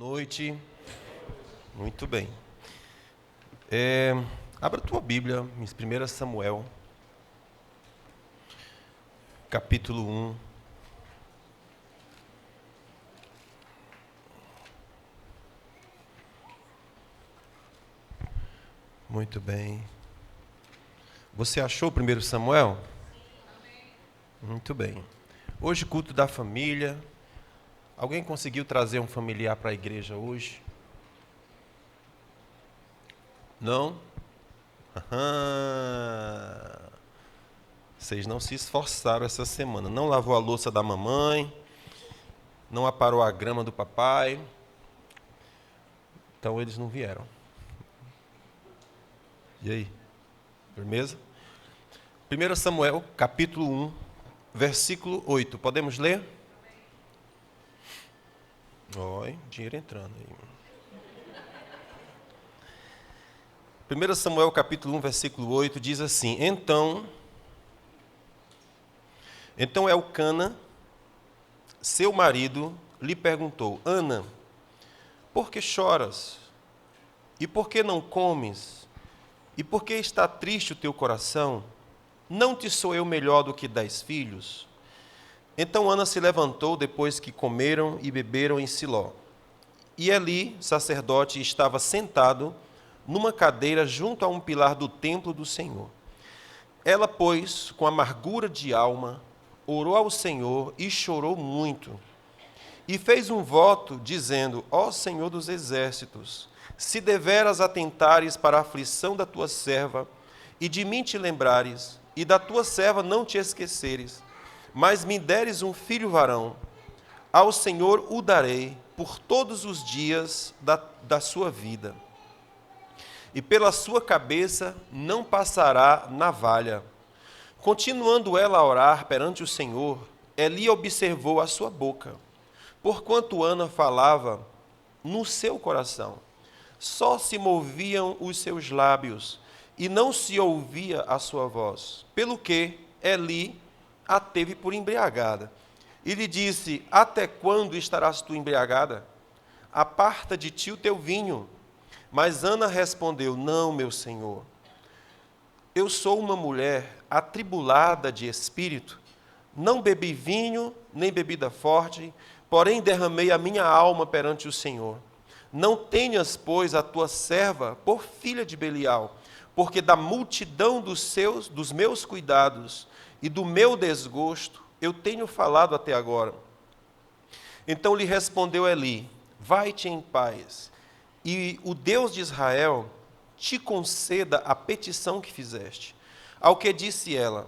Noite. Muito bem. Abra a tua Bíblia em 1 Samuel, capítulo 1. Muito bem. Você achou o 1 Samuel? Muito bem. Hoje, culto da família. Alguém conseguiu trazer um familiar para a igreja hoje? Não? Vocês não se esforçaram essa semana. Não lavou a louça da mamãe, não aparou a grama do papai. Então eles não vieram. E aí? Firmeza? 1 Samuel, capítulo 1, versículo 8. Podemos ler? Oi, dinheiro entrando aí. 1 Samuel, capítulo 1, versículo 8, diz assim: Então Elcana, seu marido, lhe perguntou: Ana, por que choras? E por que não comes? E por que está triste o teu coração? Não te sou eu melhor do que 10 filhos? Então Ana se levantou depois que comeram e beberam em Siló. E Eli, sacerdote, estava sentado numa cadeira junto a um pilar do templo do Senhor. Ela, pois, com amargura de alma, orou ao Senhor e chorou muito. E fez um voto, dizendo: Ó Senhor dos exércitos, se deveras atentares para a aflição da tua serva, e de mim te lembrares, e da tua serva não te esqueceres, mas me deres um filho varão, ao Senhor o darei por todos os dias da sua vida. E pela sua cabeça não passará navalha. Continuando ela a orar perante o Senhor, Eli observou a sua boca, porquanto Ana falava no seu coração. Só se moviam os seus lábios, e não se ouvia a sua voz. Pelo que Eli a teve por embriagada. E lhe disse: Até quando estarás tu embriagada? Aparta de ti o teu vinho. Mas Ana respondeu: Não, meu senhor. Eu sou uma mulher atribulada de espírito. Não bebi vinho, nem bebida forte, porém derramei a minha alma perante o Senhor. Não tenhas, pois, a tua serva por filha de Belial, porque da multidão dos meus cuidados e do meu desgosto eu tenho falado até agora. Então lhe respondeu Eli: Vai-te em paz, e o Deus de Israel te conceda a petição que fizeste. Ao que disse ela: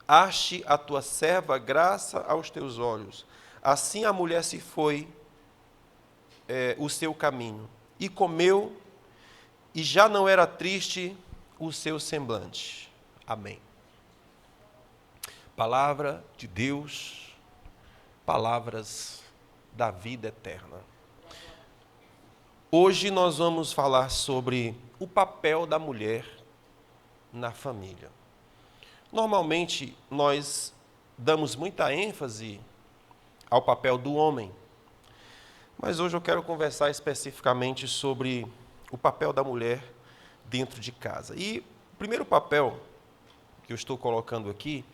Ache a tua serva graça aos teus olhos. Assim a mulher se foi o seu caminho, e comeu, e já não era triste o seu semblante. Amém. Palavra de Deus, palavras da vida eterna. Hoje nós vamos falar sobre o papel da mulher na família. Normalmente nós damos muita ênfase ao papel do homem, mas hoje eu quero conversar especificamente sobre o papel da mulher dentro de casa. E o primeiro papel que eu estou colocando aqui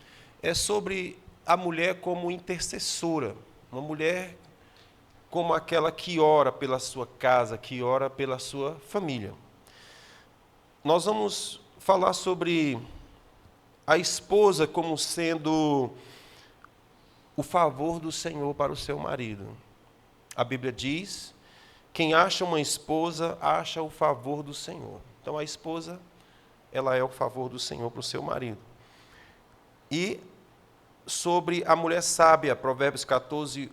é sobre a mulher como intercessora, uma mulher como aquela que ora pela sua casa, que ora pela sua família. Nós vamos falar sobre a esposa como sendo o favor do Senhor para o seu marido. A Bíblia diz: quem acha uma esposa, acha o favor do Senhor. Então, a esposa, ela é o favor do Senhor para o seu marido. E sobre a mulher sábia, Provérbios 14,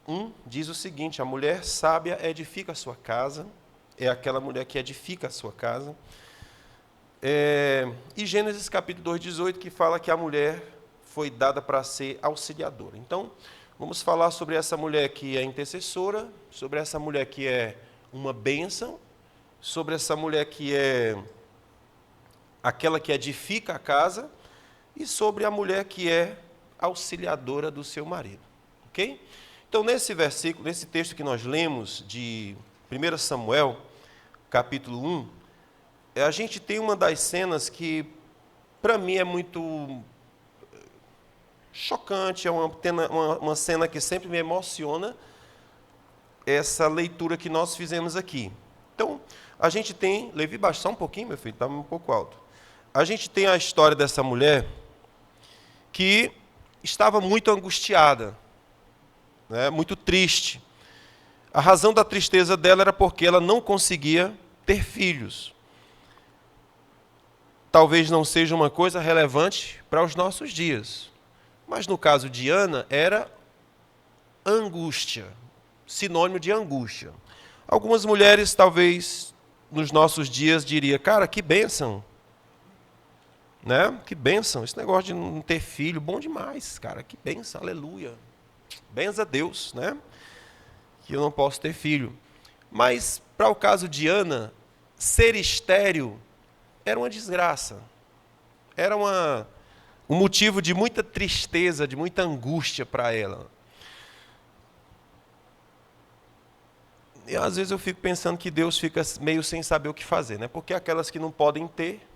1, diz o seguinte: a mulher sábia edifica a sua casa, é aquela mulher que edifica a sua casa. E Gênesis capítulo 2, 18, que fala que a mulher foi dada para ser auxiliadora. Então, vamos falar sobre essa mulher que é intercessora, sobre essa mulher que é uma bênção, sobre essa mulher que é aquela que edifica a casa, e sobre a mulher que é auxiliadora do seu marido. Ok? Então, nesse versículo, nesse texto que nós lemos de 1 Samuel, capítulo 1, a gente tem uma das cenas que, para mim, é muito chocante, é uma cena que sempre me emociona, essa leitura que nós fizemos aqui. Então, a gente tem... Levi, baixa só um pouquinho, meu filho, está um pouco alto. A gente tem a história dessa mulher que estava muito angustiada, né, muito triste. A razão da tristeza dela era porque ela não conseguia ter filhos. Talvez não seja uma coisa relevante para os nossos dias, mas no caso de Ana era angústia, sinônimo de angústia. Algumas mulheres, talvez, nos nossos dias, diriam, cara, que bênção, né? Que bênção, esse negócio de não ter filho, bom demais, cara, que bênção, aleluia. Benza a Deus, né? Que eu não posso ter filho. Mas, para o caso de Ana, ser estéril era uma desgraça. Era um motivo de muita tristeza, de muita angústia para ela. E às vezes eu fico pensando que Deus fica meio sem saber o que fazer, né? Porque aquelas que não podem ter,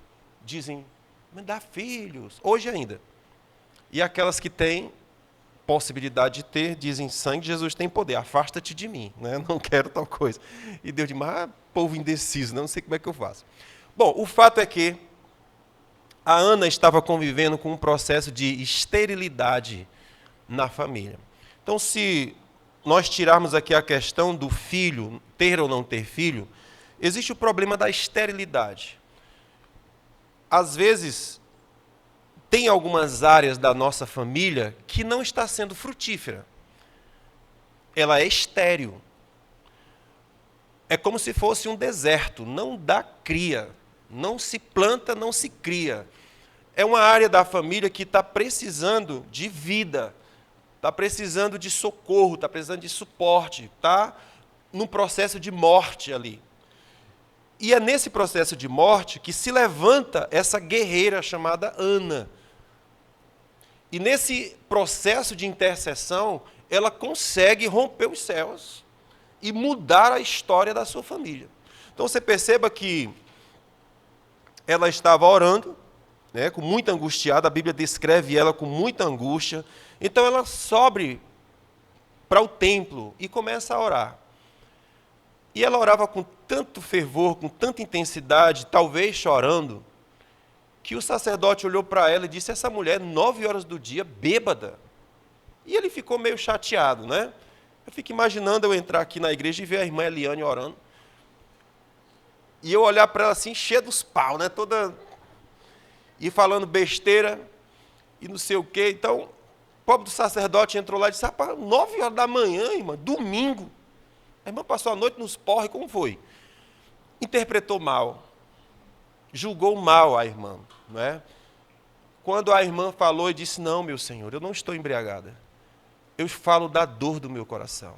dizem, me dá filhos, hoje ainda. E aquelas que têm possibilidade de ter, dizem, sangue de Jesus tem poder, afasta-te de mim, né? Não quero tal coisa. E Deus diz, mas povo indeciso, não sei como é que eu faço. Bom, o fato é que a Ana estava convivendo com um processo de esterilidade na família. Então, se nós tirarmos aqui a questão do filho, ter ou não ter filho, existe o problema da esterilidade. Às vezes, tem algumas áreas da nossa família que não está sendo frutífera. Ela é estéril. É como se fosse um deserto, não dá cria, não se planta, não se cria. É uma área da família que está precisando de vida, está precisando de socorro, está precisando de suporte, está num processo de morte ali. E é nesse processo de morte que se levanta essa guerreira chamada Ana. E nesse processo de intercessão, ela consegue romper os céus e mudar a história da sua família. Então você perceba que ela estava orando, né, com muita angustiada, a Bíblia descreve ela com muita angústia. Então ela sobe para o templo e começa a orar. E ela orava com tanto fervor, com tanta intensidade, talvez chorando, que o sacerdote olhou para ela e disse, essa mulher, 9 horas do dia, bêbada. E ele ficou meio chateado, né? Eu fico imaginando eu entrar aqui na igreja e ver a irmã Eliane orando. E eu olhar para ela assim, cheia dos pau, né? Toda... E falando besteira, e não sei o quê. Então, o pobre do sacerdote entrou lá e disse, rapaz, 9 horas da manhã, irmã, domingo. A irmã passou a noite nos porre, como foi? Interpretou mal. Julgou mal a irmã, não é? Quando a irmã falou e disse, não, meu senhor, eu não estou embriagada. Eu falo da dor do meu coração.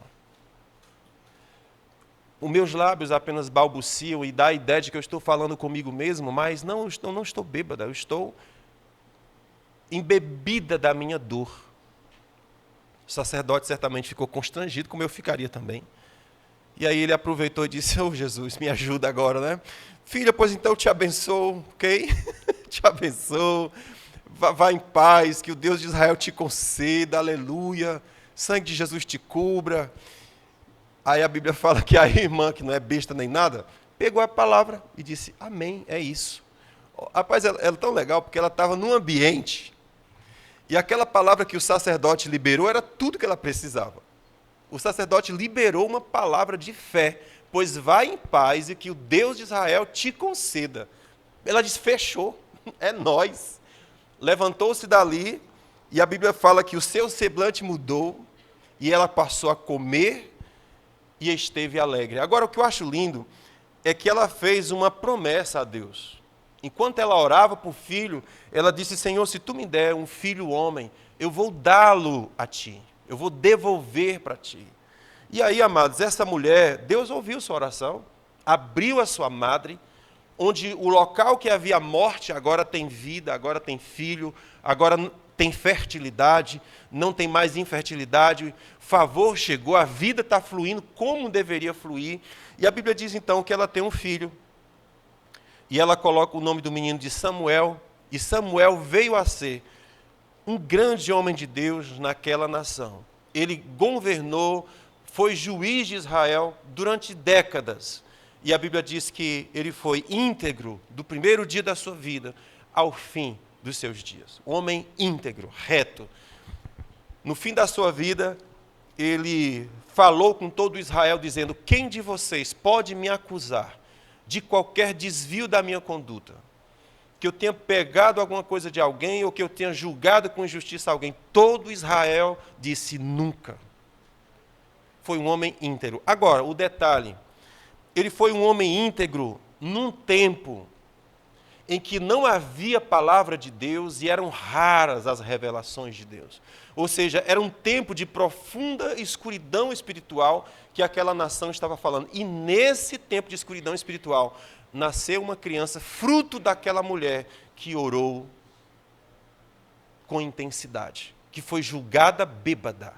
Os meus lábios apenas balbuciam e dá a ideia de que eu estou falando comigo mesmo, mas não, eu não estou bêbada, eu estou embebida da minha dor. O sacerdote certamente ficou constrangido, como eu ficaria também. E aí ele aproveitou e disse, oh Jesus, me ajuda agora, né? Filha, pois então eu te abençoo, ok? Te abençoo, vá em paz, que o Deus de Israel te conceda, aleluia, sangue de Jesus te cubra. Aí a Bíblia fala que a irmã, que não é besta nem nada, pegou a palavra e disse, amém, é isso. Rapaz, ela é tão legal, porque ela estava num ambiente, e aquela palavra que o sacerdote liberou era tudo que ela precisava. O sacerdote liberou uma palavra de fé, pois vai em paz e que o Deus de Israel te conceda. Ela disse, fechou, é nós. Levantou-se dali, e a Bíblia fala que o seu semblante mudou, e ela passou a comer e esteve alegre. Agora, o que eu acho lindo é que ela fez uma promessa a Deus. Enquanto ela orava por filho, ela disse, Senhor, se tu me der um filho homem, eu vou dá-lo a ti. Eu vou devolver para ti. E aí, amados, essa mulher, Deus ouviu sua oração, abriu a sua madre, onde o local que havia morte agora tem vida, agora tem filho, agora tem fertilidade, não tem mais infertilidade, favor chegou, a vida está fluindo como deveria fluir. E a Bíblia diz então que ela tem um filho. E ela coloca o nome do menino de Samuel, e Samuel veio a ser um grande homem de Deus naquela nação. Ele governou, foi juiz de Israel durante décadas. E a Bíblia diz que ele foi íntegro do primeiro dia da sua vida ao fim dos seus dias. Homem íntegro, reto. No fim da sua vida, ele falou com todo Israel, dizendo: quem de vocês pode me acusar de qualquer desvio da minha conduta? Que eu tenha pegado alguma coisa de alguém, ou que eu tenha julgado com injustiça alguém? Todo Israel disse: nunca. Foi um homem íntegro. Agora, o detalhe, ele foi um homem íntegro num tempo em que não havia palavra de Deus e eram raras as revelações de Deus. Ou seja, era um tempo de profunda escuridão espiritual que aquela nação estava falando. E nesse tempo de escuridão espiritual, nasceu uma criança, fruto daquela mulher que orou com intensidade, que foi julgada bêbada.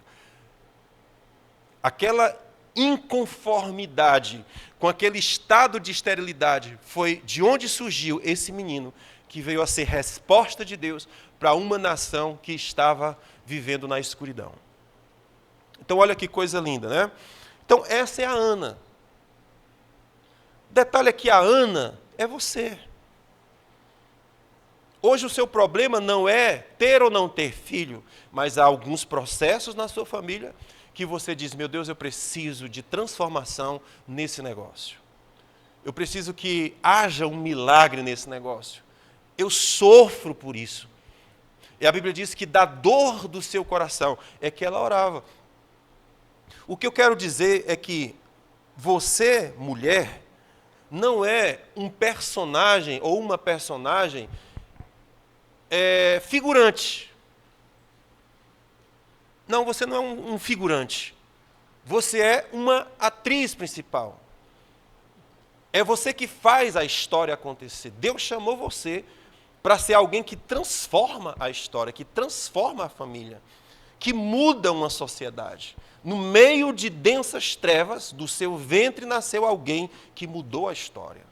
Aquela inconformidade com aquele estado de esterilidade foi de onde surgiu esse menino que veio a ser resposta de Deus para uma nação que estava vivendo na escuridão. Então, olha que coisa linda, né? Então, essa é a Ana. O detalhe é que a Ana é você. Hoje o seu problema não é ter ou não ter filho, mas há alguns processos na sua família que você diz: meu Deus, eu preciso de transformação nesse negócio. Eu preciso que haja um milagre nesse negócio. Eu sofro por isso. E a Bíblia diz que da dor do seu coração é que ela orava. O que eu quero dizer é que você, mulher, não é um personagem ou uma personagem figurante. Não, você não é um figurante. Você é uma atriz principal. É você que faz a história acontecer. Deus chamou você para ser alguém que transforma a história, que transforma a família, que muda uma sociedade. No meio de densas trevas, do seu ventre nasceu alguém que mudou a história.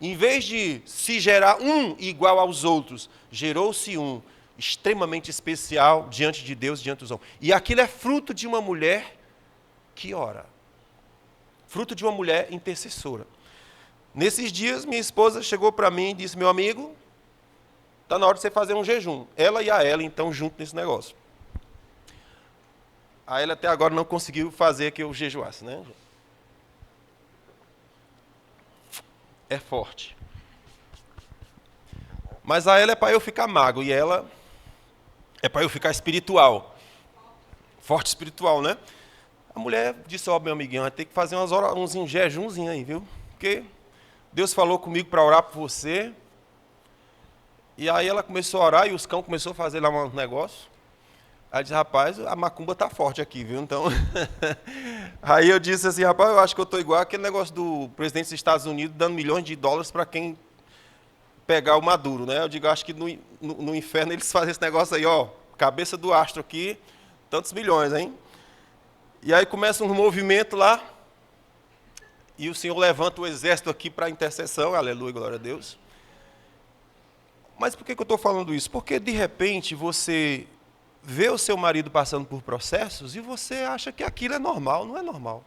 Em vez de se gerar um igual aos outros, gerou-se um extremamente especial diante de Deus, diante dos homens. E aquilo é fruto de uma mulher que ora. Fruto de uma mulher intercessora. Nesses dias, minha esposa chegou para mim e disse: meu amigo, está na hora de você fazer um jejum. Ela e a Ellen estão juntos nesse negócio. A Ellen até agora não conseguiu fazer que eu jejuasse, né? É forte. Mas a Ellen é para eu ficar magro e ela é para eu ficar espiritual. Forte espiritual, né? A mulher disse: ó, meu amiguinho, vai ter que fazer uns jejumzinhos aí, viu? Porque Deus falou comigo para orar por você. E aí ela começou a orar e os cão começou a fazer lá um negócio. Aí disse: rapaz, a macumba tá forte aqui, viu? Então, aí eu disse assim: rapaz, eu acho que eu estou igual aquele negócio do presidente dos Estados Unidos dando milhões de dólares para quem pegar o Maduro, né? Eu digo, acho que no inferno eles fazem esse negócio aí, ó, cabeça do astro aqui, tantos milhões, hein? E aí começa um movimento lá, e o Senhor levanta o exército aqui para a intercessão, aleluia, glória a Deus. Mas por que eu estou falando isso? Porque, de repente, você vê o seu marido passando por processos e você acha que aquilo é normal. Não é normal.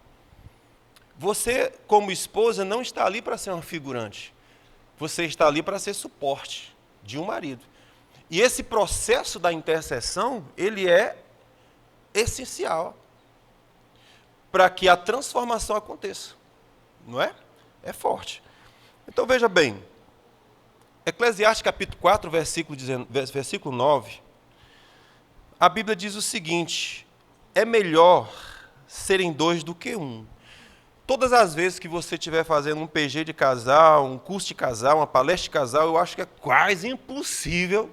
Você, como esposa, não está ali para ser uma figurante. Você está ali para ser suporte de um marido. E esse processo da intercessão, ele é essencial para que a transformação aconteça. Não é? É forte. Então, veja bem. Eclesiastes capítulo 4, versículo 9, a Bíblia diz o seguinte: é melhor serem dois do que um. Todas as vezes que você estiver fazendo um PG de casal, um curso de casal, uma palestra de casal, eu acho que é quase impossível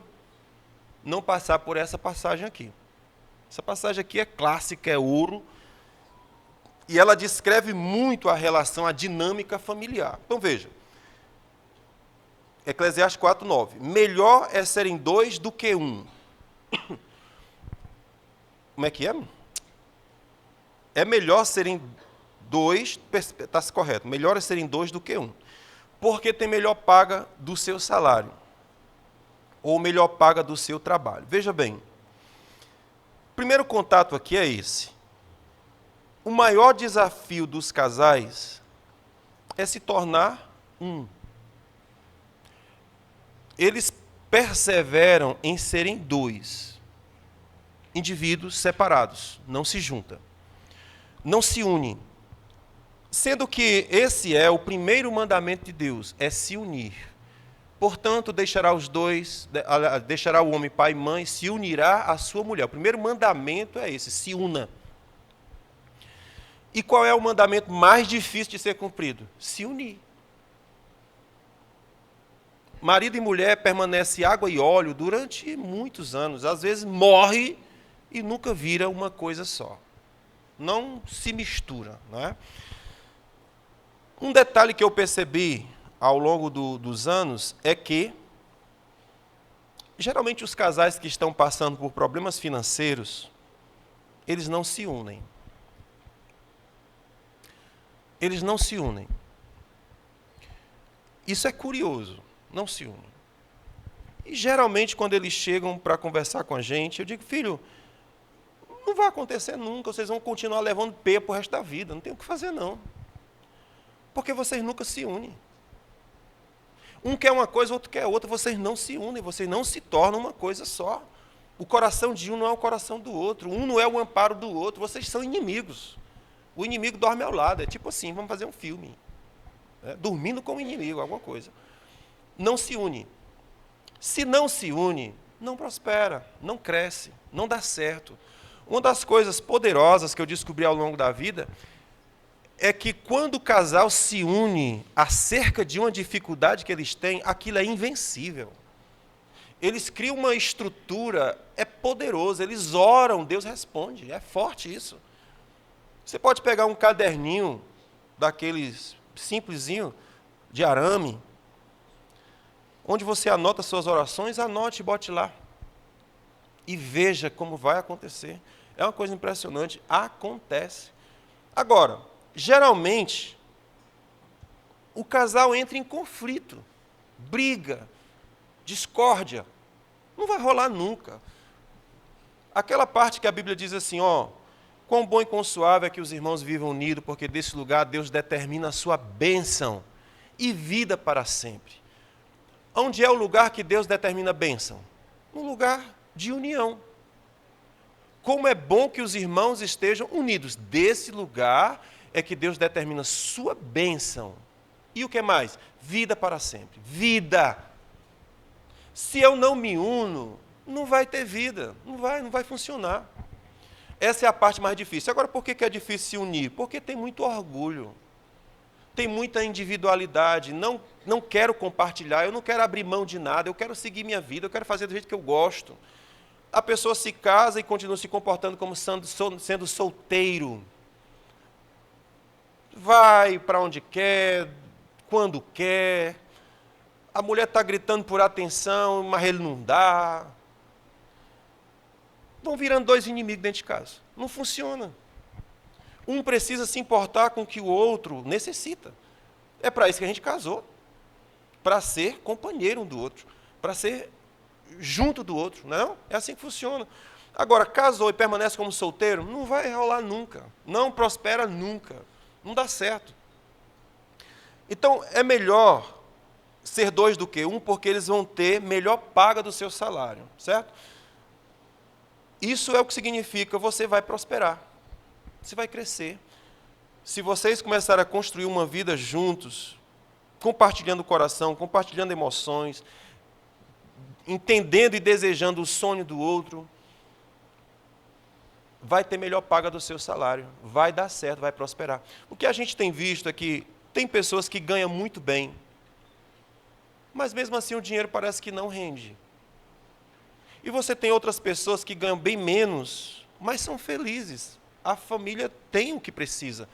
não passar por essa passagem aqui. Essa passagem aqui é clássica, é ouro, e ela descreve muito a relação, a dinâmica familiar. Então veja, Eclesiastes 4:9. Melhor é serem dois do que um. Como é que é? É melhor serem dois, está correto, melhor é serem dois do que um. Porque tem melhor paga do seu salário. Ou melhor paga do seu trabalho. Veja bem, o primeiro contato aqui é esse. O maior desafio dos casais é se tornar um. Eles perseveram em serem dois. Indivíduos separados, não se juntam. Não se unem. Sendo que esse é o primeiro mandamento de Deus, é se unir. Portanto, deixará o homem pai e mãe, se unirá à sua mulher. O primeiro mandamento é esse, se una. E qual é o mandamento mais difícil de ser cumprido? Se unir. Marido e mulher permanecem água e óleo durante muitos anos. Às vezes morre e nunca vira uma coisa só. Não se mistura, não é? Um detalhe que eu percebi ao longo dos anos é que, geralmente, os casais que estão passando por problemas financeiros, eles não se unem. Eles não se unem. Isso é curioso, não se unem. E, geralmente, quando eles chegam para conversar com a gente, eu digo, filho, não vai acontecer nunca, vocês vão continuar levando P para o resto da vida, não tem o que fazer, não. Porque vocês nunca se unem. Um quer uma coisa, outro quer outra, vocês não se unem, vocês não se tornam uma coisa só. O coração de um não é o coração do outro, um não é o amparo do outro, vocês são inimigos. O inimigo dorme ao lado, é tipo assim, vamos fazer um filme. Dormindo com o inimigo, alguma coisa. Não se une. Se não se une, não prospera, não cresce, não dá certo. Uma das coisas poderosas que eu descobri ao longo da vida é que quando o casal se une acerca de uma dificuldade que eles têm, aquilo é invencível. Eles criam uma estrutura, é poderoso, eles oram, Deus responde, é forte isso. Você pode pegar um caderninho daqueles simplesinho, de arame, onde você anota suas orações, anote e bote lá. E veja como vai acontecer. É uma coisa impressionante, acontece. Agora, geralmente, o casal entra em conflito, briga, discórdia. Não vai rolar nunca. Aquela parte que a Bíblia diz assim, quão bom e quão suave é que os irmãos vivam unidos, porque desse lugar Deus determina a sua bênção e vida para sempre. Onde é o lugar que Deus determina a bênção? Um lugar de união. Como é bom que os irmãos estejam unidos. Desse lugar é que Deus determina sua bênção. E o que mais? Vida para sempre. Vida. Se eu não me uno, não vai ter vida. Não vai funcionar. Essa é a parte mais difícil. Agora, por que é difícil se unir? Porque tem muito orgulho. Tem muita individualidade. Não quero compartilhar, eu não quero abrir mão de nada, eu quero seguir minha vida, eu quero fazer do jeito que eu gosto. A pessoa se casa e continua se comportando como sendo solteiro. Vai para onde quer, quando quer. A mulher está gritando por atenção, mas ele não dá. Vão virando dois inimigos dentro de casa. Não funciona. Um precisa se importar com o que o outro necessita. É para isso que a gente casou. Para ser companheiro um do outro. Para ser junto do outro. Não? É assim que funciona. Agora, casou e permanece como solteiro, não vai rolar nunca. Não prospera nunca. Não dá certo. Então, é melhor ser dois do que um, porque eles vão ter melhor paga do seu salário. Certo? Isso é o que significa você vai prosperar. Você vai crescer. Se vocês começarem a construir uma vida juntos, compartilhando o coração, compartilhando emoções, entendendo e desejando o sonho do outro, vai ter melhor paga do seu salário, vai dar certo, vai prosperar. O que a gente tem visto é que tem pessoas que ganham muito bem, mas mesmo assim o dinheiro parece que não rende. E você tem outras pessoas que ganham bem menos, mas são felizes. A família tem o que precisa.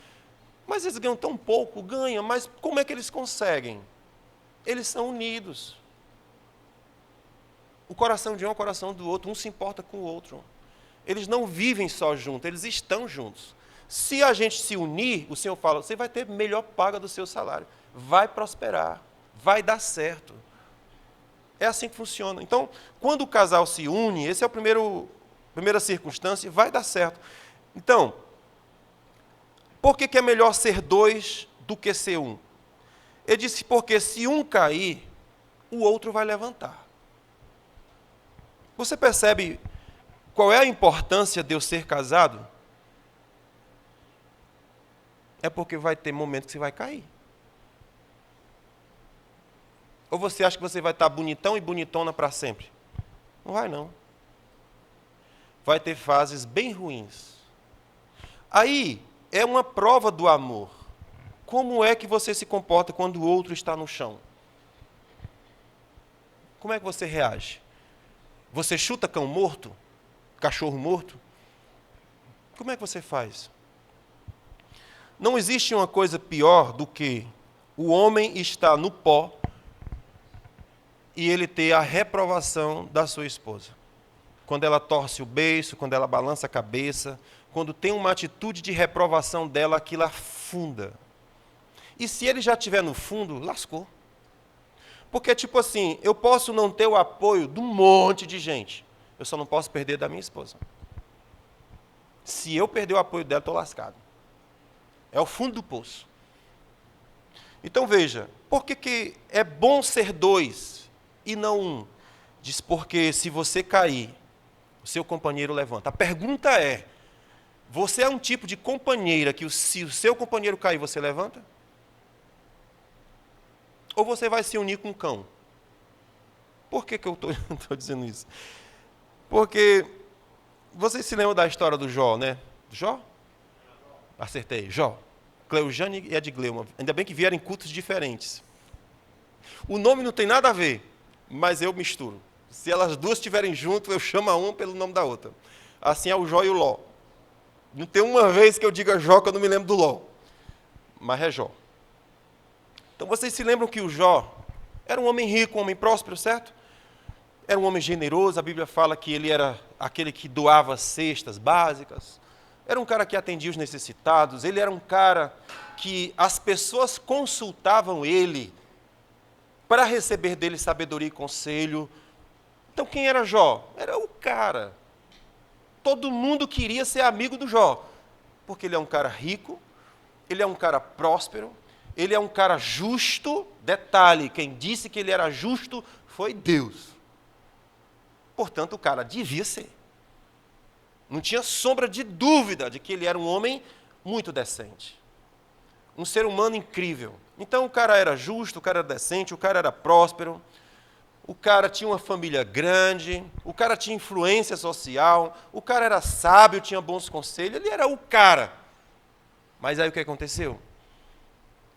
Mas eles ganham tão pouco, ganham, mas como é que eles conseguem? Eles são unidos. O coração de um é o coração do outro, um se importa com o outro. Eles não vivem só juntos, eles estão juntos. Se a gente se unir, o Senhor fala, você vai ter melhor paga do seu salário, vai prosperar, vai dar certo. É assim que funciona. Então, quando o casal se une, esse é a primeira circunstância, vai dar certo. Então, por que é melhor ser dois do que ser um? Ele disse, porque se um cair, o outro vai levantar. Você percebe qual é a importância de eu ser casado? É porque vai ter momento que você vai cair. Ou você acha que você vai estar bonitão e bonitona para sempre? Não vai, não. Vai ter fases bem ruins. Aí, é uma prova do amor. Como é que você se comporta quando o outro está no chão? Como é que você reage? Você chuta cão morto? Cachorro morto? Como é que você faz? Não existe uma coisa pior do que o homem estar no pó e ele ter a reprovação da sua esposa. Quando ela torce o beiço, quando ela balança a cabeça, quando tem uma atitude de reprovação dela, aquilo afunda. E se ele já estiver no fundo, lascou. Porque, tipo assim, eu posso não ter o apoio de um monte de gente, eu só não posso perder da minha esposa. Se eu perder o apoio dela, estou lascado. É o fundo do poço. Então, veja, por que é bom ser dois e não um? Diz, porque se você cair, o seu companheiro levanta. A pergunta é, você é um tipo de companheira que se o seu companheiro cair, você levanta? Ou você vai se unir com um cão? Por que eu estou dizendo isso? Porque vocês se lembram da história do Jó, né? Jó? Acertei, Jó. Cleujane e Edgleuma. Ainda bem que vieram em cultos diferentes. O nome não tem nada a ver, mas eu misturo. Se elas duas estiverem juntas, eu chamo a uma pelo nome da outra. Assim é o Jó e o Ló. Não tem uma vez que eu diga Jó que eu não me lembro do Ló. Mas é Jó. Então vocês se lembram que o Jó era um homem rico, um homem próspero, certo? Era um homem generoso, a Bíblia fala que ele era aquele que doava cestas básicas. Era um cara que atendia os necessitados, ele era um cara que as pessoas consultavam ele para receber dele sabedoria e conselho. Então quem era Jó? Era o cara. Todo mundo queria ser amigo do Jó, porque ele é um cara rico, ele é um cara próspero, ele é um cara justo. Detalhe, quem disse que ele era justo foi Deus. Portanto, o cara devia ser. Não tinha sombra de dúvida de que ele era um homem muito decente. Um ser humano incrível. Então, o cara era justo, o cara era decente, o cara era próspero, o cara tinha uma família grande, o cara tinha influência social, o cara era sábio, tinha bons conselhos, ele era o cara. Mas aí o que aconteceu?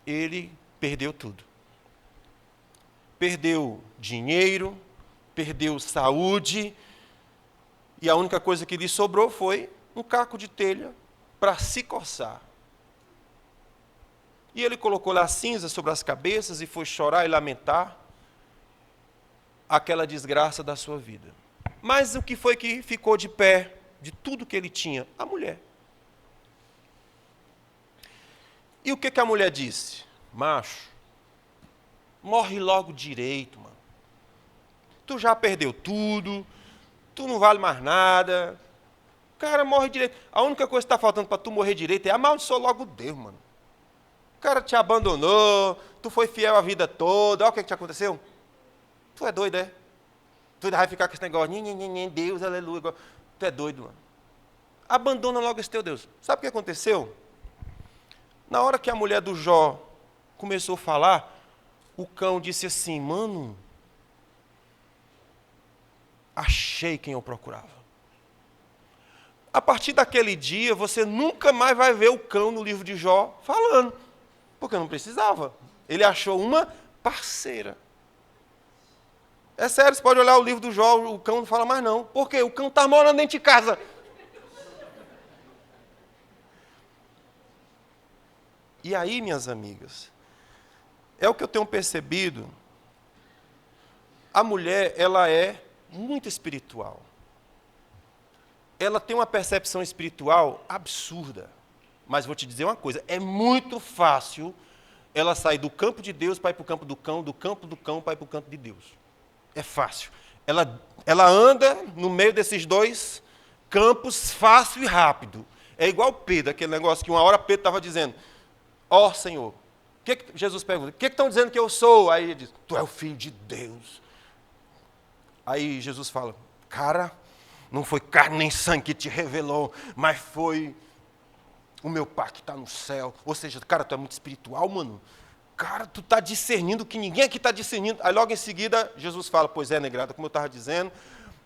Ele perdeu tudo. Perdeu dinheiro, perdeu saúde, e a única coisa que lhe sobrou foi um caco de telha para se coçar. E ele colocou lá cinza sobre as cabeças e foi chorar e lamentar aquela desgraça da sua vida. Mas o que foi que ficou de pé de tudo que ele tinha? A mulher. E o que a mulher disse? Macho, morre logo direito, mano. Tu já perdeu tudo, tu não vale mais nada. Cara, morre direito. A única coisa que está faltando para tu morrer direito é amaldiçoar logo Deus, mano. O cara te abandonou, tu foi fiel a vida toda, olha o que te aconteceu. Tu é doido, é? Tu ainda vai ficar com esse negócio, Deus, aleluia. Tu é doido, mano. Abandona logo esse teu Deus. Sabe o que aconteceu? Na hora que a mulher do Jó começou a falar, o cão disse assim, mano, achei quem eu procurava. A partir daquele dia, você nunca mais vai ver o cão no livro de Jó falando, porque não precisava. Ele achou uma parceira. É sério, você pode olhar o livro do Jó, o cão não fala mais não. Por quê? O cão está morando dentro de casa. E aí, minhas amigas, é o que eu tenho percebido, a mulher, ela é muito espiritual. Ela tem uma percepção espiritual absurda. Mas vou te dizer uma coisa, é muito fácil ela sair do campo de Deus para ir para o campo do campo do cão para ir para o campo de Deus. É fácil. Ela anda no meio desses dois campos fácil e rápido. É igual Pedro, aquele negócio que uma hora Pedro estava dizendo, ó Senhor, Jesus pergunta, o que estão dizendo que eu sou? Aí ele diz, tu é o Filho de Deus. Aí Jesus fala, cara, não foi carne nem sangue que te revelou, mas foi o meu Pai que está no céu. Ou seja, cara, tu é muito espiritual, mano. Cara, tu está discernindo o que ninguém aqui está discernindo. Aí logo em seguida, Jesus fala, pois é, negrada, como eu estava dizendo,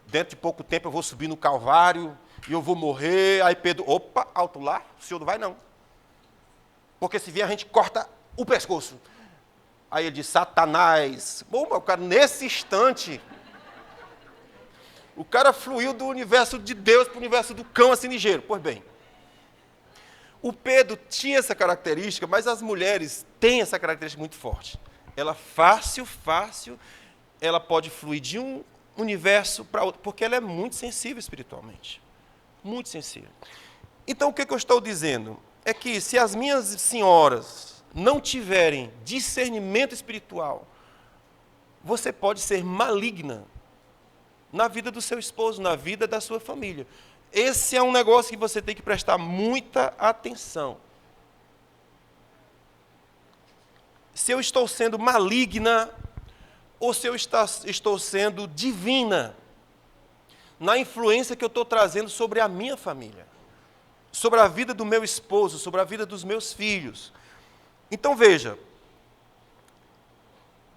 dentro de pouco tempo eu vou subir no Calvário e eu vou morrer. Aí Pedro, opa, alto lá, o senhor não vai não. Porque se vier a gente corta o pescoço. Aí ele diz, Satanás. Bom, meu cara, nesse instante, o cara fluiu do universo de Deus para o universo do cão assim ligeiro. Pois bem, o Pedro tinha essa característica, mas as mulheres têm essa característica muito forte. Ela fácil, ela pode fluir de um universo para outro, porque ela é muito sensível espiritualmente. Muito sensível. Então, o que eu estou dizendo? É que se as minhas senhoras não tiverem discernimento espiritual, você pode ser maligna na vida do seu esposo, na vida da sua família. Esse é um negócio que você tem que prestar muita atenção. Se eu estou sendo maligna ou se eu estou sendo divina na influência que eu estou trazendo sobre a minha família, sobre a vida do meu esposo, sobre a vida dos meus filhos. Então veja,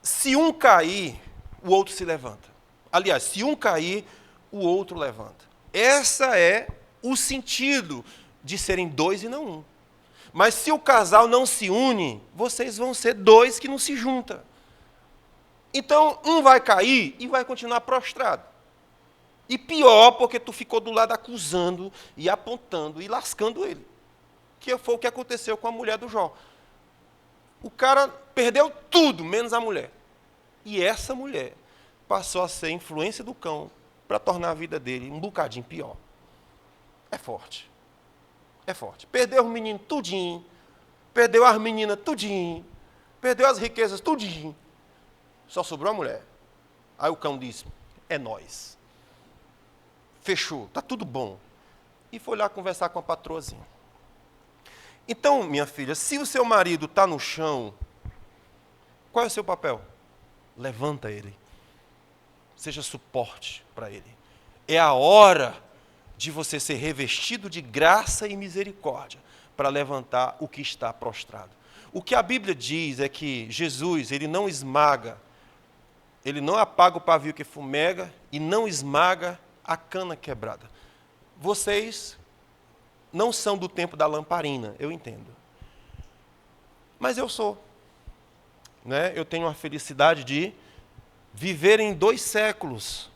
se um cair, o outro se levanta. Aliás, se um cair, o outro levanta. Essa é o sentido de serem dois e não um. Mas se o casal não se une, vocês vão ser dois que não se juntam. Então, um vai cair e vai continuar prostrado. E pior, porque tu ficou do lado acusando e apontando e lascando ele. Que foi o que aconteceu com a mulher do Jó. O cara perdeu tudo, menos a mulher. E essa mulher passou a ser influência do cão para tornar a vida dele um bocadinho pior. É forte. É forte. Perdeu os meninos tudinho, perdeu as meninas tudinho, perdeu as riquezas tudinho. Só sobrou a mulher. Aí o cão disse, é nós. Fechou, está tudo bom. E foi lá conversar com a patroazinha. Então, minha filha, se o seu marido está no chão, qual é o seu papel? Levanta ele. Seja suporte para ele. É a hora de você ser revestido de graça e misericórdia para levantar o que está prostrado. O que a Bíblia diz é que Jesus, ele não esmaga, ele não apaga o pavio que fumega e não esmaga a cana quebrada. Vocês não são do tempo da lamparina, eu entendo. Mas eu sou. Né? Eu tenho a felicidade de viver em 2 séculos.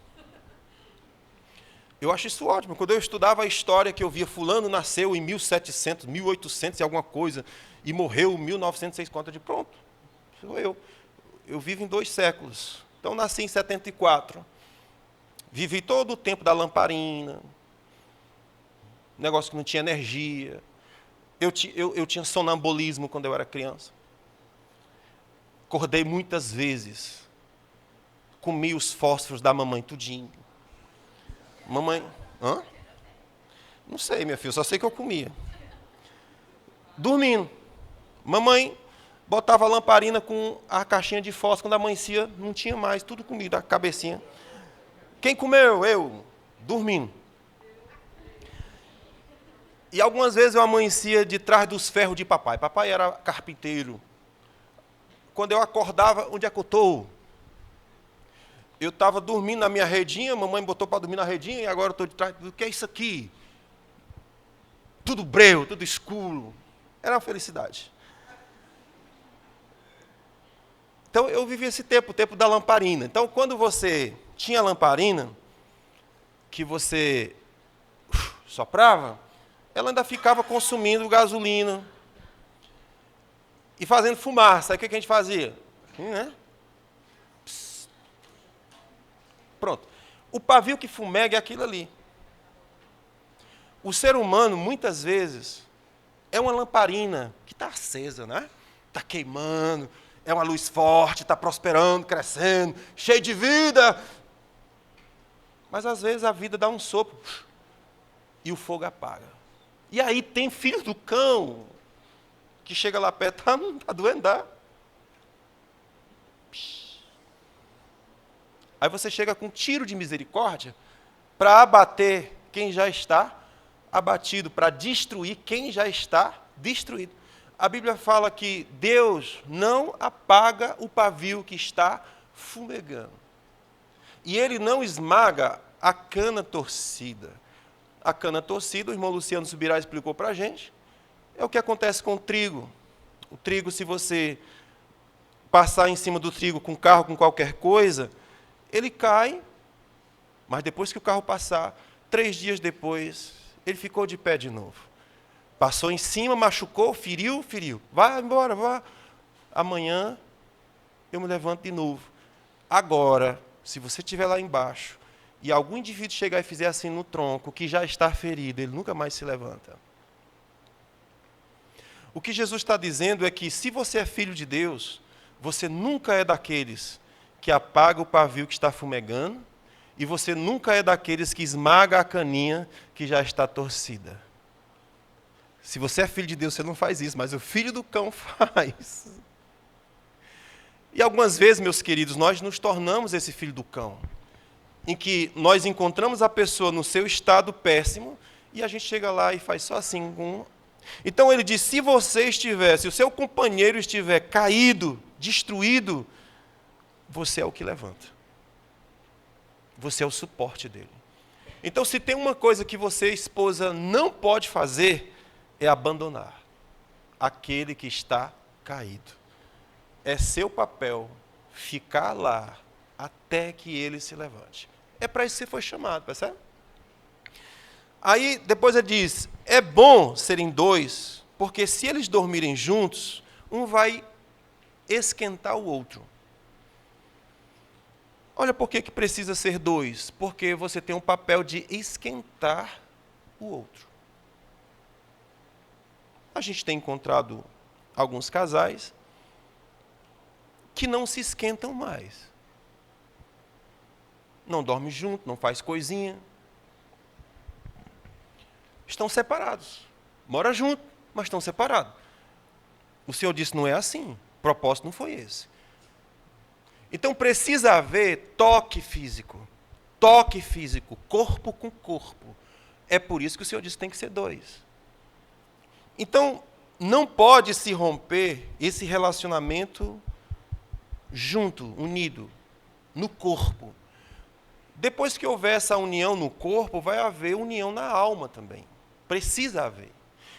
Eu acho isso ótimo. Quando eu estudava a história, que eu via fulano nasceu em 1700, 1800 e alguma coisa, e morreu em 1906, conta de pronto. Sou eu. Eu vivo em 2 séculos. Então, nasci em 74. Vivi todo o tempo da lamparina. Negócio que não tinha energia. Eu tinha sonambulismo quando eu era criança. Acordei muitas vezes. Comi os fósforos da mamãe tudinho. Mamãe, hã? Não sei, minha filha, só sei que eu comia. Dormindo. Mamãe botava a lamparina com a caixinha de fósforo, quando amanhecia, não tinha mais, tudo comido, a cabecinha. Quem comeu? Eu, dormindo. E algumas vezes eu amanhecia de trás dos ferros de papai. Papai era carpinteiro. Quando eu acordava, onde é que eu estou? Eu estava dormindo na minha redinha, mamãe botou para dormir na redinha, e agora eu estou de trás. O que é isso aqui? Tudo breu, tudo escuro. Era uma felicidade. Então, eu vivi esse tempo, o tempo da lamparina. Então, quando você tinha lamparina, que você soprava, ela ainda ficava consumindo gasolina e fazendo fumaça. Aí o que a gente fazia? Né? Pronto. O pavio que fumega é aquilo ali. O ser humano, muitas vezes, é uma lamparina que está acesa, né? Está queimando, é uma luz forte, está prosperando, crescendo, cheio de vida. Mas, às vezes, a vida dá um sopro e o fogo apaga. E aí tem filho do cão que chega lá perto, está doendo, dá. Aí você chega com um tiro de misericórdia para abater quem já está abatido, para destruir quem já está destruído. A Bíblia fala que Deus não apaga o pavio que está fumegando. E Ele não esmaga a cana torcida. A cana torcida, o irmão Luciano Subirá explicou para a gente, é o que acontece com o trigo. O trigo, se você passar em cima do trigo com carro, com qualquer coisa, ele cai, mas depois que o carro passar, 3 dias depois, ele ficou de pé de novo. Passou em cima, machucou, feriu. Vai embora, vá. Amanhã eu me levanto de novo. Agora, se você estiver lá embaixo e algum indivíduo chegar e fizer assim no tronco, que já está ferido, ele nunca mais se levanta. O que Jesus está dizendo é que, se você é filho de Deus, você nunca é daqueles que apaga o pavio que está fumegando, e você nunca é daqueles que esmaga a caninha que já está torcida. Se você é filho de Deus, você não faz isso, mas o filho do cão faz. E algumas vezes, meus queridos, nós nos tornamos esse filho do cão, em que nós encontramos a pessoa no seu estado péssimo, e a gente chega lá e faz só assim. Então ele diz, se o seu companheiro estiver caído, destruído, você é o que levanta. Você é o suporte dele. Então, se tem uma coisa que você, esposa, não pode fazer, é abandonar aquele que está caído. É seu papel ficar lá até que ele se levante. É para isso que você foi chamado, percebe? Aí, depois ele diz, é bom serem 2, porque se eles dormirem juntos, um vai esquentar o outro. Olha por que precisa ser 2. Porque você tem um papel de esquentar o outro. A gente tem encontrado alguns casais que não se esquentam mais. Não dormem junto, não faz coisinha. Estão separados. Moram junto, mas estão separados. O Senhor disse, não é assim. O propósito não foi esse. Então precisa haver toque físico, corpo com corpo. É por isso que o Senhor disse que tem que ser 2. Então, não pode se romper esse relacionamento junto, unido, no corpo. Depois que houver essa união no corpo, vai haver união na alma também. Precisa haver.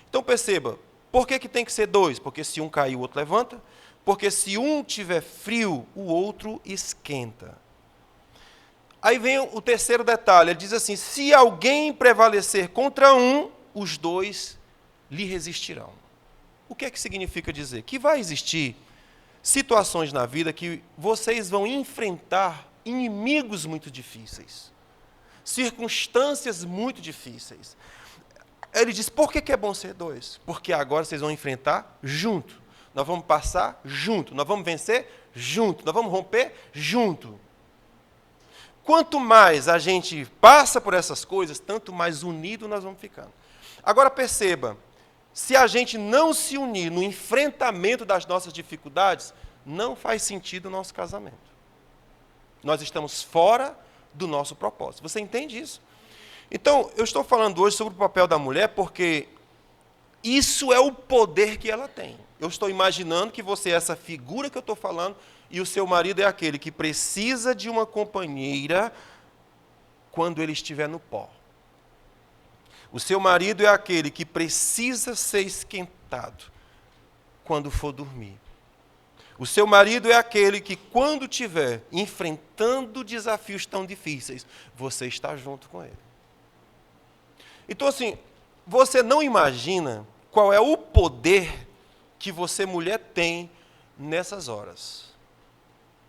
Então perceba, por que tem que ser 2? Porque se um cair, o outro levanta. Porque se um tiver frio, o outro esquenta. Aí vem o terceiro detalhe, ele diz assim, se alguém prevalecer contra um, os 2 lhe resistirão. O que é que significa dizer? Que vai existir situações na vida que vocês vão enfrentar inimigos muito difíceis, circunstâncias muito difíceis. Ele diz, por que é bom ser 2? Porque agora vocês vão enfrentar junto. Nós vamos passar junto, nós vamos vencer junto, nós vamos romper junto. Quanto mais a gente passa por essas coisas, tanto mais unido nós vamos ficando. Agora perceba, se a gente não se unir no enfrentamento das nossas dificuldades, não faz sentido o nosso casamento. Nós estamos fora do nosso propósito. Você entende isso? Então, eu estou falando hoje sobre o papel da mulher porque isso é o poder que ela tem. Eu estou imaginando que você é essa figura que eu estou falando e o seu marido é aquele que precisa de uma companheira quando ele estiver no pó. O seu marido é aquele que precisa ser esquentado quando for dormir. O seu marido é aquele que, quando estiver enfrentando desafios tão difíceis, você está junto com ele. Então, assim, você não imagina qual é o poder que você, mulher, tem nessas horas.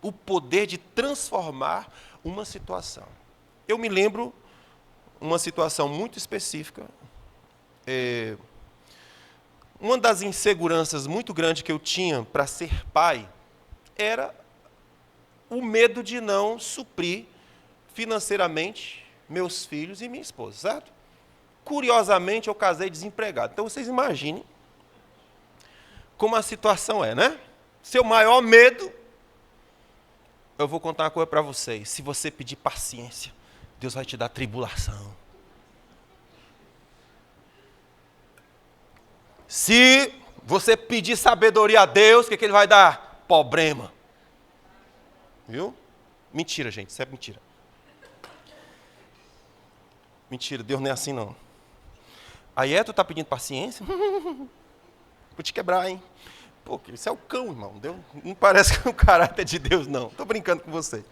O poder de transformar uma situação. eu me lembro uma situação muito específica. Uma das inseguranças muito grandes que eu tinha para ser pai era o medo de não suprir financeiramente meus filhos e minha esposa, certo? Curiosamente, eu casei desempregado. Então, vocês imaginem como a situação é, né? Seu maior medo, eu vou contar uma coisa para vocês. Se você pedir paciência, Deus vai te dar tribulação. Se você pedir sabedoria a Deus, o que Ele vai dar? Problema. Viu? Mentira, gente, isso é mentira. Mentira, Deus não é assim, não. Aí tu está pedindo paciência? Vou te quebrar, hein? Pô, isso é o cão, irmão. Deus, não parece que é o caráter de Deus, não. Estou brincando com você.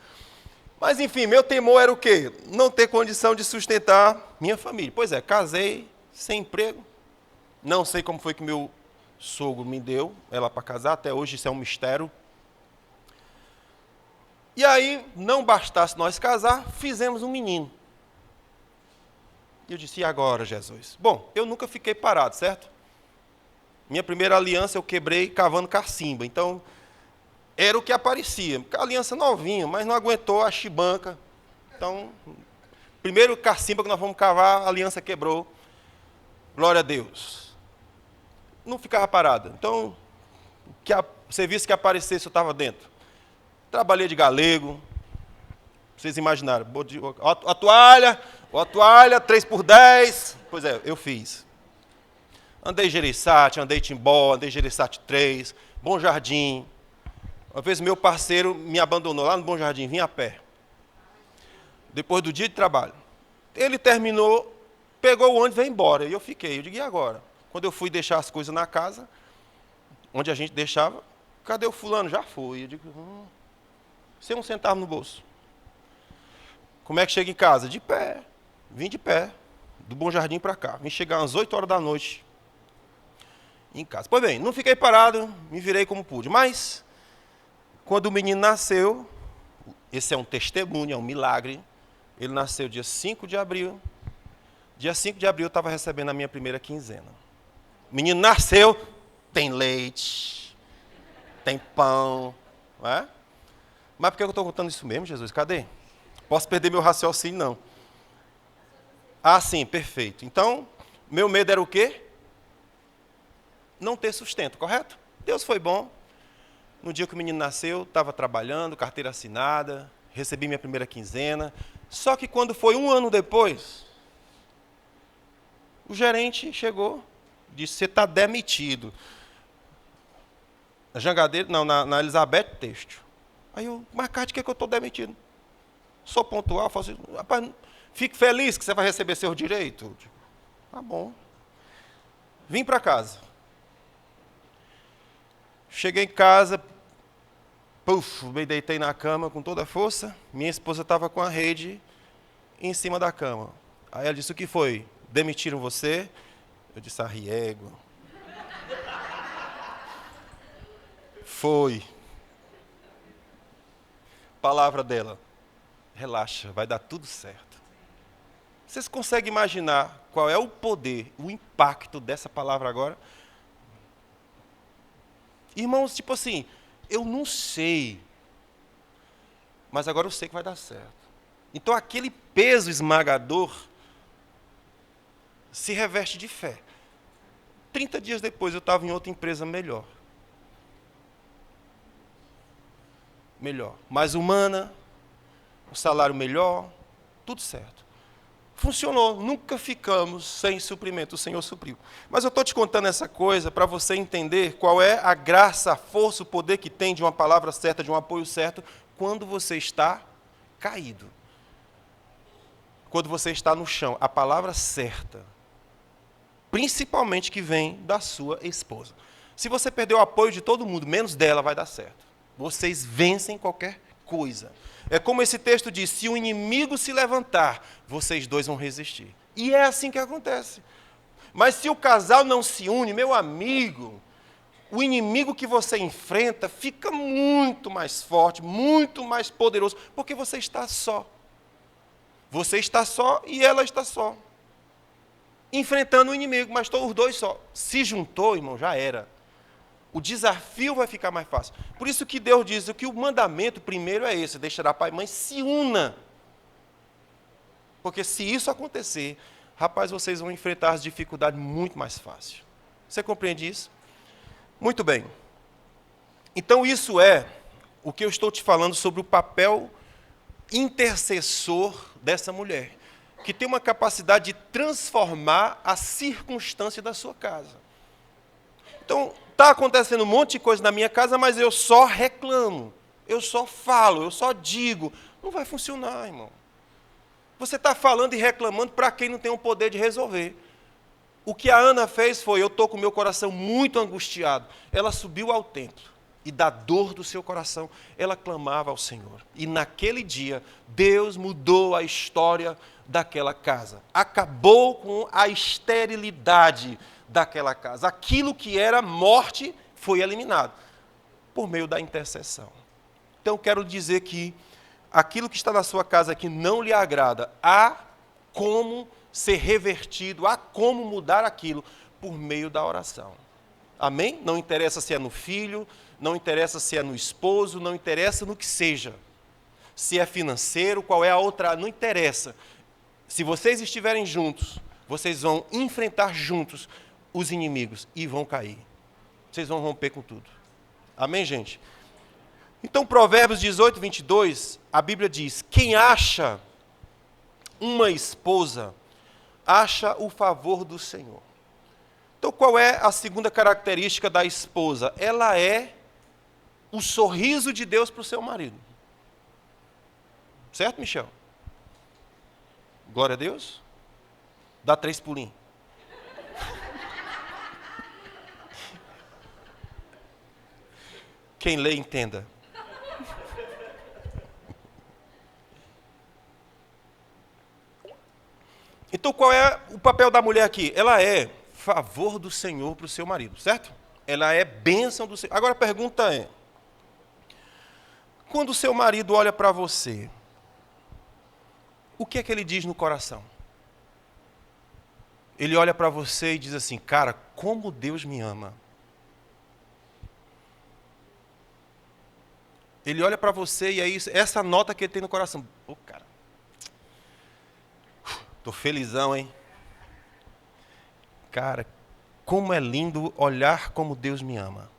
Mas, enfim, meu temor era o quê? Não ter condição de sustentar minha família. Pois é, casei, sem emprego. Não sei como foi que meu sogro me deu ela para casar. Até hoje isso é um mistério. E aí, não bastasse nós casar, fizemos um menino. E eu disse, e agora, Jesus? Bom, eu nunca fiquei parado, certo? Minha primeira aliança eu quebrei cavando cacimba. Então, era o que aparecia. Aliança novinha, mas não aguentou a chibanca. Então, primeiro cacimba que nós fomos cavar, a aliança quebrou. Glória a Deus. Não ficava parado. Então, o serviço que aparecesse, eu estava dentro. Trabalhei de galego. Vocês imaginaram. A toalha, 3x10. Pois é, eu fiz. Andei Jereissati, andei Timbó, andei Jereissati 3, Bom Jardim. Uma vez meu parceiro me abandonou lá no Bom Jardim, vim a pé. Depois do dia de trabalho. Ele terminou, pegou o ônibus e veio embora. E eu fiquei. Eu digo, e agora? Quando eu fui deixar as coisas na casa, onde a gente deixava, cadê o fulano? Já foi. Eu digo, sem um centavo no bolso. Como é que chega em casa? De pé. Vim de pé, do Bom Jardim para cá. Vim chegar às 8 horas da noite em casa. Pois bem, não fiquei parado, me virei como pude. Mas, quando o menino nasceu, esse é um testemunho, é um milagre. Ele nasceu dia 5 de abril. Dia 5 de abril eu estava recebendo a minha primeira quinzena. O menino nasceu, tem leite, tem pão. Não é? Mas por que eu estou contando isso mesmo, Jesus? Cadê? Posso perder meu raciocínio, não. Ah, sim, perfeito. Então, meu medo era o quê? Não ter sustento, correto? Deus foi bom. No dia que o menino nasceu, estava trabalhando, carteira assinada, recebi minha primeira quinzena. Só que quando foi um ano depois, o gerente chegou, disse, você está demitido. Na Jangadeiro, não, na Elizabeth Têxtil. Aí eu, mas cara, de que eu estou demitido? Sou pontual, falo assim, rapaz, fique feliz que você vai receber seu direito. Tá bom. Vim para casa. Cheguei em casa, me deitei na cama com toda a força. Minha esposa estava com a rede em cima da cama. Aí ela disse, o que foi? Demitiram você? Eu disse, arriego. Foi. Palavra dela. Relaxa, vai dar tudo certo. Vocês conseguem imaginar qual é o poder, o impacto dessa palavra agora? Irmãos, tipo assim, eu não sei, mas agora eu sei que vai dar certo. Então aquele peso esmagador se reveste de fé. 30 dias depois eu estava em outra empresa melhor. Mais humana, um salário melhor, tudo certo. Funcionou, nunca ficamos sem suprimento, o Senhor supriu. Mas eu estou te contando essa coisa para você entender qual é a graça, a força, o poder que tem de uma palavra certa, de um apoio certo, quando você está caído. Quando você está no chão, a palavra certa, principalmente que vem da sua esposa. Se você perder o apoio de todo mundo, menos dela, vai dar certo. Vocês vencem qualquer coisa. É como esse texto diz, se o inimigo se levantar, vocês dois vão resistir. E é assim que acontece. Mas se o casal não se une, meu amigo, o inimigo que você enfrenta fica muito mais forte, muito mais poderoso, porque você está só. Você está só e ela está só. Enfrentando o inimigo, mas estão os dois só. Se juntou, irmão, já era. O desafio vai ficar mais fácil. Por isso que Deus diz que o mandamento primeiro é esse: deixará pai e mãe, se una. Porque se isso acontecer, rapaz, vocês vão enfrentar as dificuldades muito mais fácil. Você compreende isso? Muito bem. Então isso é o que eu estou te falando sobre o papel intercessor dessa mulher, que tem uma capacidade de transformar a circunstância da sua casa. Então, está acontecendo um monte de coisa na minha casa, mas eu só reclamo, eu só falo, eu só digo. Não vai funcionar, irmão. Você está falando e reclamando para quem não tem o poder de resolver. O que a Ana fez foi: eu estou com o meu coração muito angustiado. Ela subiu ao templo e, da dor do seu coração, ela clamava ao Senhor. E naquele dia, Deus mudou a história daquela casa. Acabou com a esterilidade daquela casa. Aquilo que era morte foi eliminado por meio da intercessão. Então, quero dizer que aquilo que está na sua casa que não lhe agrada, há como ser revertido, há como mudar aquilo por meio da oração. Amém? Não interessa se é no filho, não interessa se é no esposo, não interessa no que seja. Se é financeiro, qual é a outra, não interessa. Se vocês estiverem juntos, vocês vão enfrentar juntos os inimigos e vão cair. Vocês vão romper com tudo. Amém, gente? Então, Provérbios 18, 22, a Bíblia diz: quem acha uma esposa, acha o favor do Senhor. Então, qual é a segunda característica da esposa? Ela é o sorriso de Deus para o seu marido. Certo, Michel? Glória a Deus. Dá 3 pulinhos. Quem lê, entenda. Então, qual é o papel da mulher aqui? Ela é favor do Senhor para o seu marido, certo? Ela é bênção do Senhor. Agora a pergunta é: quando o seu marido olha para você, o que é que ele diz no coração? Ele olha para você e diz assim: cara, como Deus me ama. Ele olha para você e é isso, essa nota que ele tem no coração. Pô, cara, tô felizão, hein? Cara, como é lindo olhar como Deus me ama.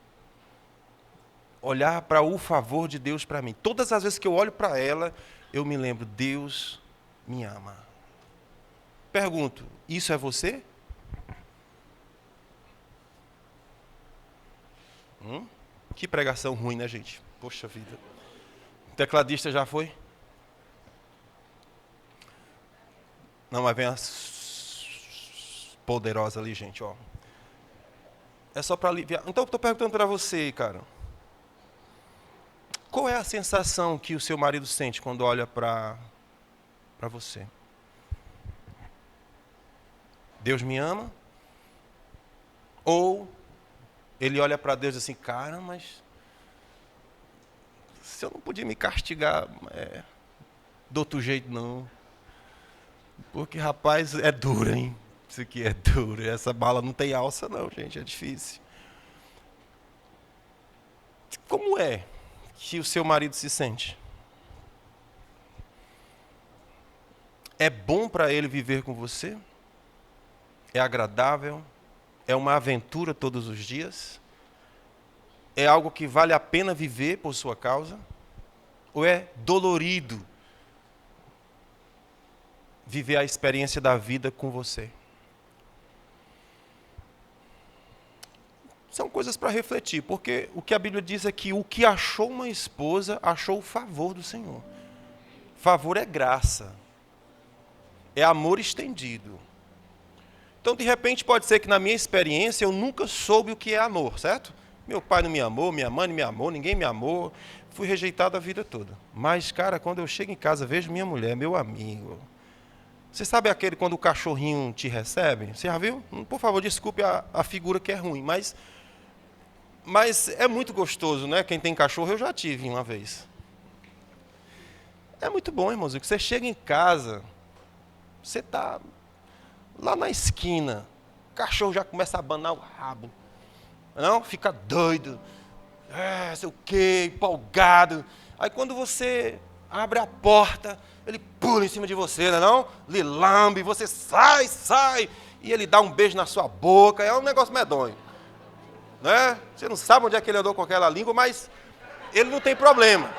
Olhar para o favor de Deus para mim. Todas as vezes que eu olho para ela, eu me lembro: Deus me ama. Pergunto: isso é você? Que pregação ruim, né, gente? Poxa vida. O tecladista já foi? Não, mas vem a poderosa ali, gente, ó. É só para aliviar. Então, eu estou perguntando para você, cara. Qual é a sensação que o seu marido sente quando olha para você? Deus me ama? Ou ele olha para Deus assim: cara, mas se eu não podia me castigar de outro jeito, não. Porque, rapaz, é duro, hein? Isso aqui é duro. Essa bala não tem alça, não, gente. É difícil. Como é que o seu marido se sente? É bom para ele viver com você? É agradável? É uma aventura todos os dias? É algo que vale a pena viver por sua causa? Ou é dolorido viver a experiência da vida com você? São coisas para refletir, porque o que a Bíblia diz é que o que achou uma esposa, achou o favor do Senhor. Favor é graça, é amor estendido. Então, de repente, pode ser que na minha experiência eu nunca soube o que é amor, certo? Meu pai não me amou, minha mãe não me amou, ninguém me amou, fui rejeitado a vida toda. Mas, cara, quando eu chego em casa, vejo minha mulher, meu amigo. Você sabe aquele quando o cachorrinho te recebe? Você já viu? Por favor, desculpe a figura que é ruim, mas é muito gostoso, né? Quem tem cachorro, eu já tive uma vez. É muito bom, irmãozinho, que você chega em casa Você está lá na esquina, o cachorro já começa a abanar o rabo. Não? Fica doido. Sei o quê, empolgado. Aí quando você abre a porta, ele pula em cima de você, não? Lhe lambe, você sai. E ele dá um beijo na sua boca. É um negócio medonho. Né? Você não sabe onde é que ele andou com aquela língua, mas ele não tem problema.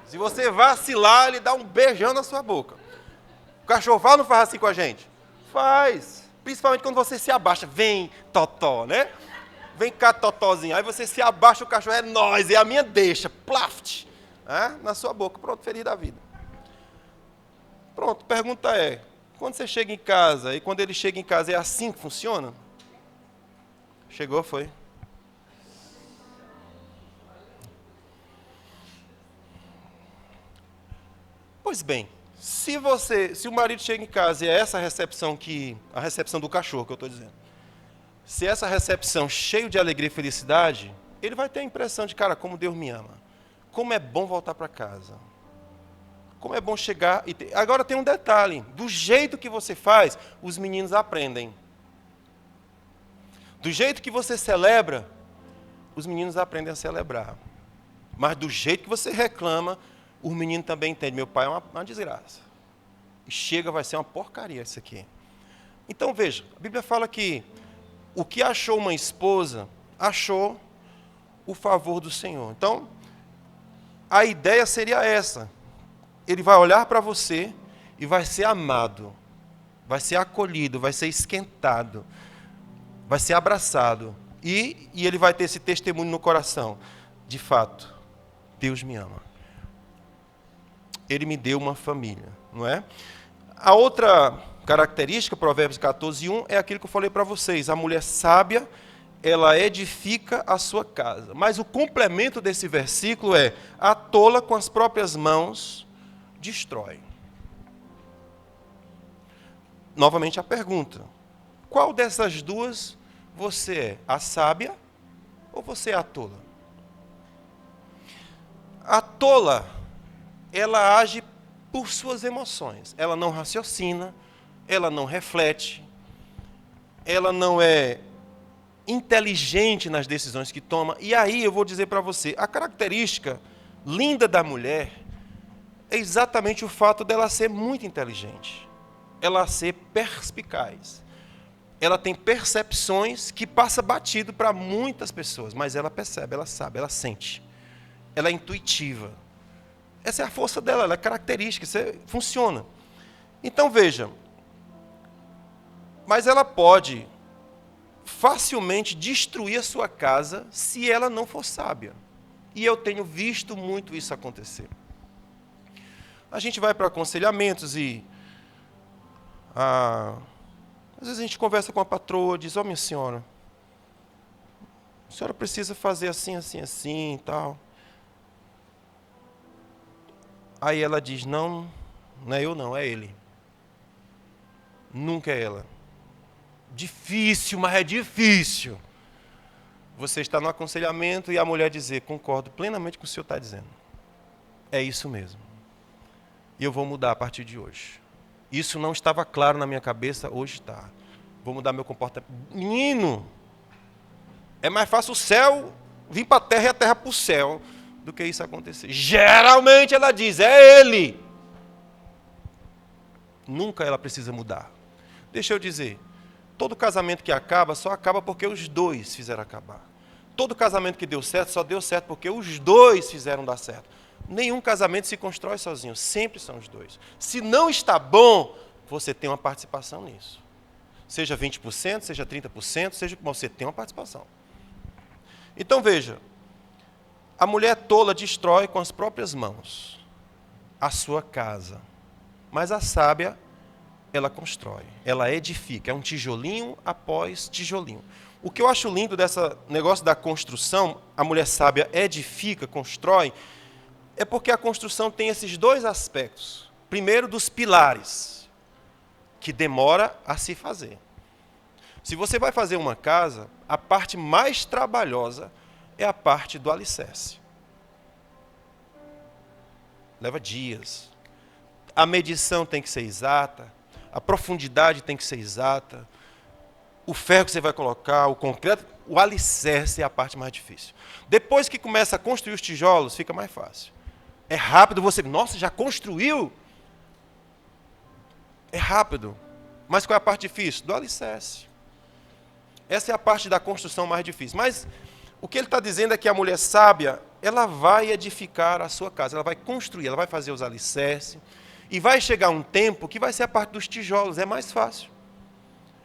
Se você vacilar, ele dá um beijão na sua boca. O cachorro fala ou não faz assim com a gente? Faz. Principalmente quando você se abaixa. Vem, totó, né? Vem cá, totózinho. Aí você se abaixa, o cachorro é nóis, é a minha deixa. Plaft. Na sua boca. Pronto, feliz da vida. Pronto, pergunta é, quando você chega em casa, e quando ele chega em casa, é assim que funciona? Chegou, foi? Pois bem, se o marido chega em casa e é essa recepção a recepção do cachorro que eu estou dizendo, se essa recepção cheia de alegria e felicidade, ele vai ter a impressão de, cara, como Deus me ama. Como é bom voltar para casa. Como é bom chegar e ter... Agora tem um detalhe, do jeito que você faz, os meninos aprendem. Do jeito que você celebra, os meninos aprendem a celebrar. Mas do jeito que você reclama, o menino também entende, meu pai é uma desgraça. E chega, vai ser uma porcaria isso aqui. Então veja, a Bíblia fala que o que achou uma esposa, achou o favor do Senhor. Então, a ideia seria essa. Ele vai olhar para você e vai ser amado, vai ser acolhido, vai ser esquentado, vai ser abraçado. E ele vai ter esse testemunho no coração. De fato, Deus me ama. Ele me deu uma família, não é? A outra característica, Provérbios 14:1, é aquilo que eu falei para vocês. A mulher sábia, ela edifica a sua casa. Mas o complemento desse versículo é: a tola com as próprias mãos destrói. Novamente a pergunta: qual dessas duas você é? A sábia ou você é a tola? A tola, ela age por suas emoções. Ela não raciocina, ela não reflete, ela não é inteligente nas decisões que toma. E aí eu vou dizer para você, a característica linda da mulher é exatamente o fato dela ser muito inteligente, ela ser perspicaz. Ela tem percepções que passa batido para muitas pessoas, mas ela percebe, ela sabe, ela sente. Ela é intuitiva. Essa é a força dela, ela é característica, isso funciona. Então veja, mas ela pode facilmente destruir a sua casa se ela não for sábia. E eu tenho visto muito isso acontecer. A gente vai para aconselhamentos e às vezes a gente conversa com a patroa, diz: minha senhora, a senhora precisa fazer assim, assim, assim e tal. Aí ela diz: não é eu não, é ele. Nunca é ela. Difícil, mas é difícil. Você está no aconselhamento e a mulher dizer: concordo plenamente com o que o senhor está dizendo. É isso mesmo. E eu vou mudar a partir de hoje. Isso não estava claro na minha cabeça, hoje está. Vou mudar meu comportamento. Menino, é mais fácil o céu vir para a terra e a terra para o céu do que isso acontecer. Geralmente ela diz: é ele. Nunca ela precisa mudar. Deixa eu dizer, todo casamento que acaba, só acaba porque os dois fizeram acabar. Todo casamento que deu certo, só deu certo porque os dois fizeram dar certo. Nenhum casamento se constrói sozinho, sempre são os dois. Se não está bom, você tem uma participação nisso. Seja 20%, seja 30%, seja como você tem uma participação. Então veja, a mulher tola destrói com as próprias mãos a sua casa. Mas a sábia, ela constrói, ela edifica, é um tijolinho após tijolinho. O que eu acho lindo desse negócio da construção, a mulher sábia edifica, constrói, é porque a construção tem esses dois aspectos. Primeiro, dos pilares, que demora a se fazer. Se você vai fazer uma casa, a parte mais trabalhosa é a parte do alicerce. Leva dias. a medição tem que ser exata, a profundidade tem que ser exata, o ferro que você vai colocar, o concreto, o alicerce é a parte mais difícil. Depois que começa a construir os tijolos, fica mais fácil. É rápido você, nossa, já construiu? É rápido. Mas qual é a parte difícil? Do alicerce. Essa é a parte da construção mais difícil. Mas o que ele está dizendo é que a mulher sábia, ela vai edificar a sua casa, ela vai construir, ela vai fazer os alicerces, e vai chegar um tempo que vai ser a parte dos tijolos, é mais fácil.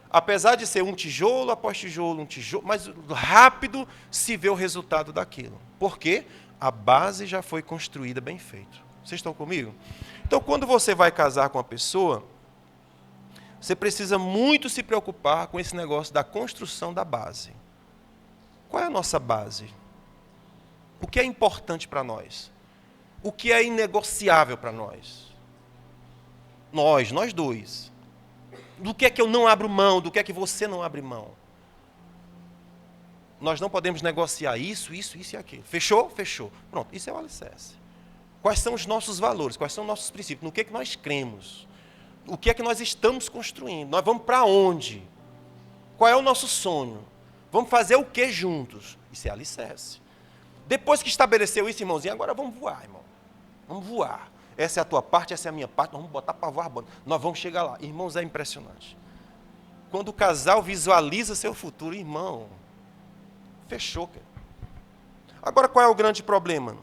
Apesar de ser um tijolo após tijolo, mas rápido se vê o resultado daquilo. Por quê? A base já foi construída bem feito. Vocês estão comigo? Então, quando você vai casar com uma pessoa, você precisa muito se preocupar com esse negócio da construção da base. Qual é a nossa base? O que é importante para nós? O que é inegociável para nós? Nós dois. Do que é que eu não abro mão? Do que é que você não abre mão? Nós não podemos negociar isso e aquilo. Fechou? Fechou. Pronto, isso é o alicerce. Quais são os nossos valores? Quais são os nossos princípios? No que é que nós cremos? O que é que nós estamos construindo? Nós vamos para onde? Qual é o nosso sonho? Vamos fazer o que juntos? Isso é alicerce. Depois que estabeleceu isso, irmãozinho, agora vamos voar, irmão. Vamos voar. Essa é a tua parte, essa é a minha parte, nós vamos botar para voar a banda. Nós vamos chegar lá. Irmãos, é impressionante. Quando o casal visualiza seu futuro, irmão, fechou, cara. Agora, qual é o grande problema?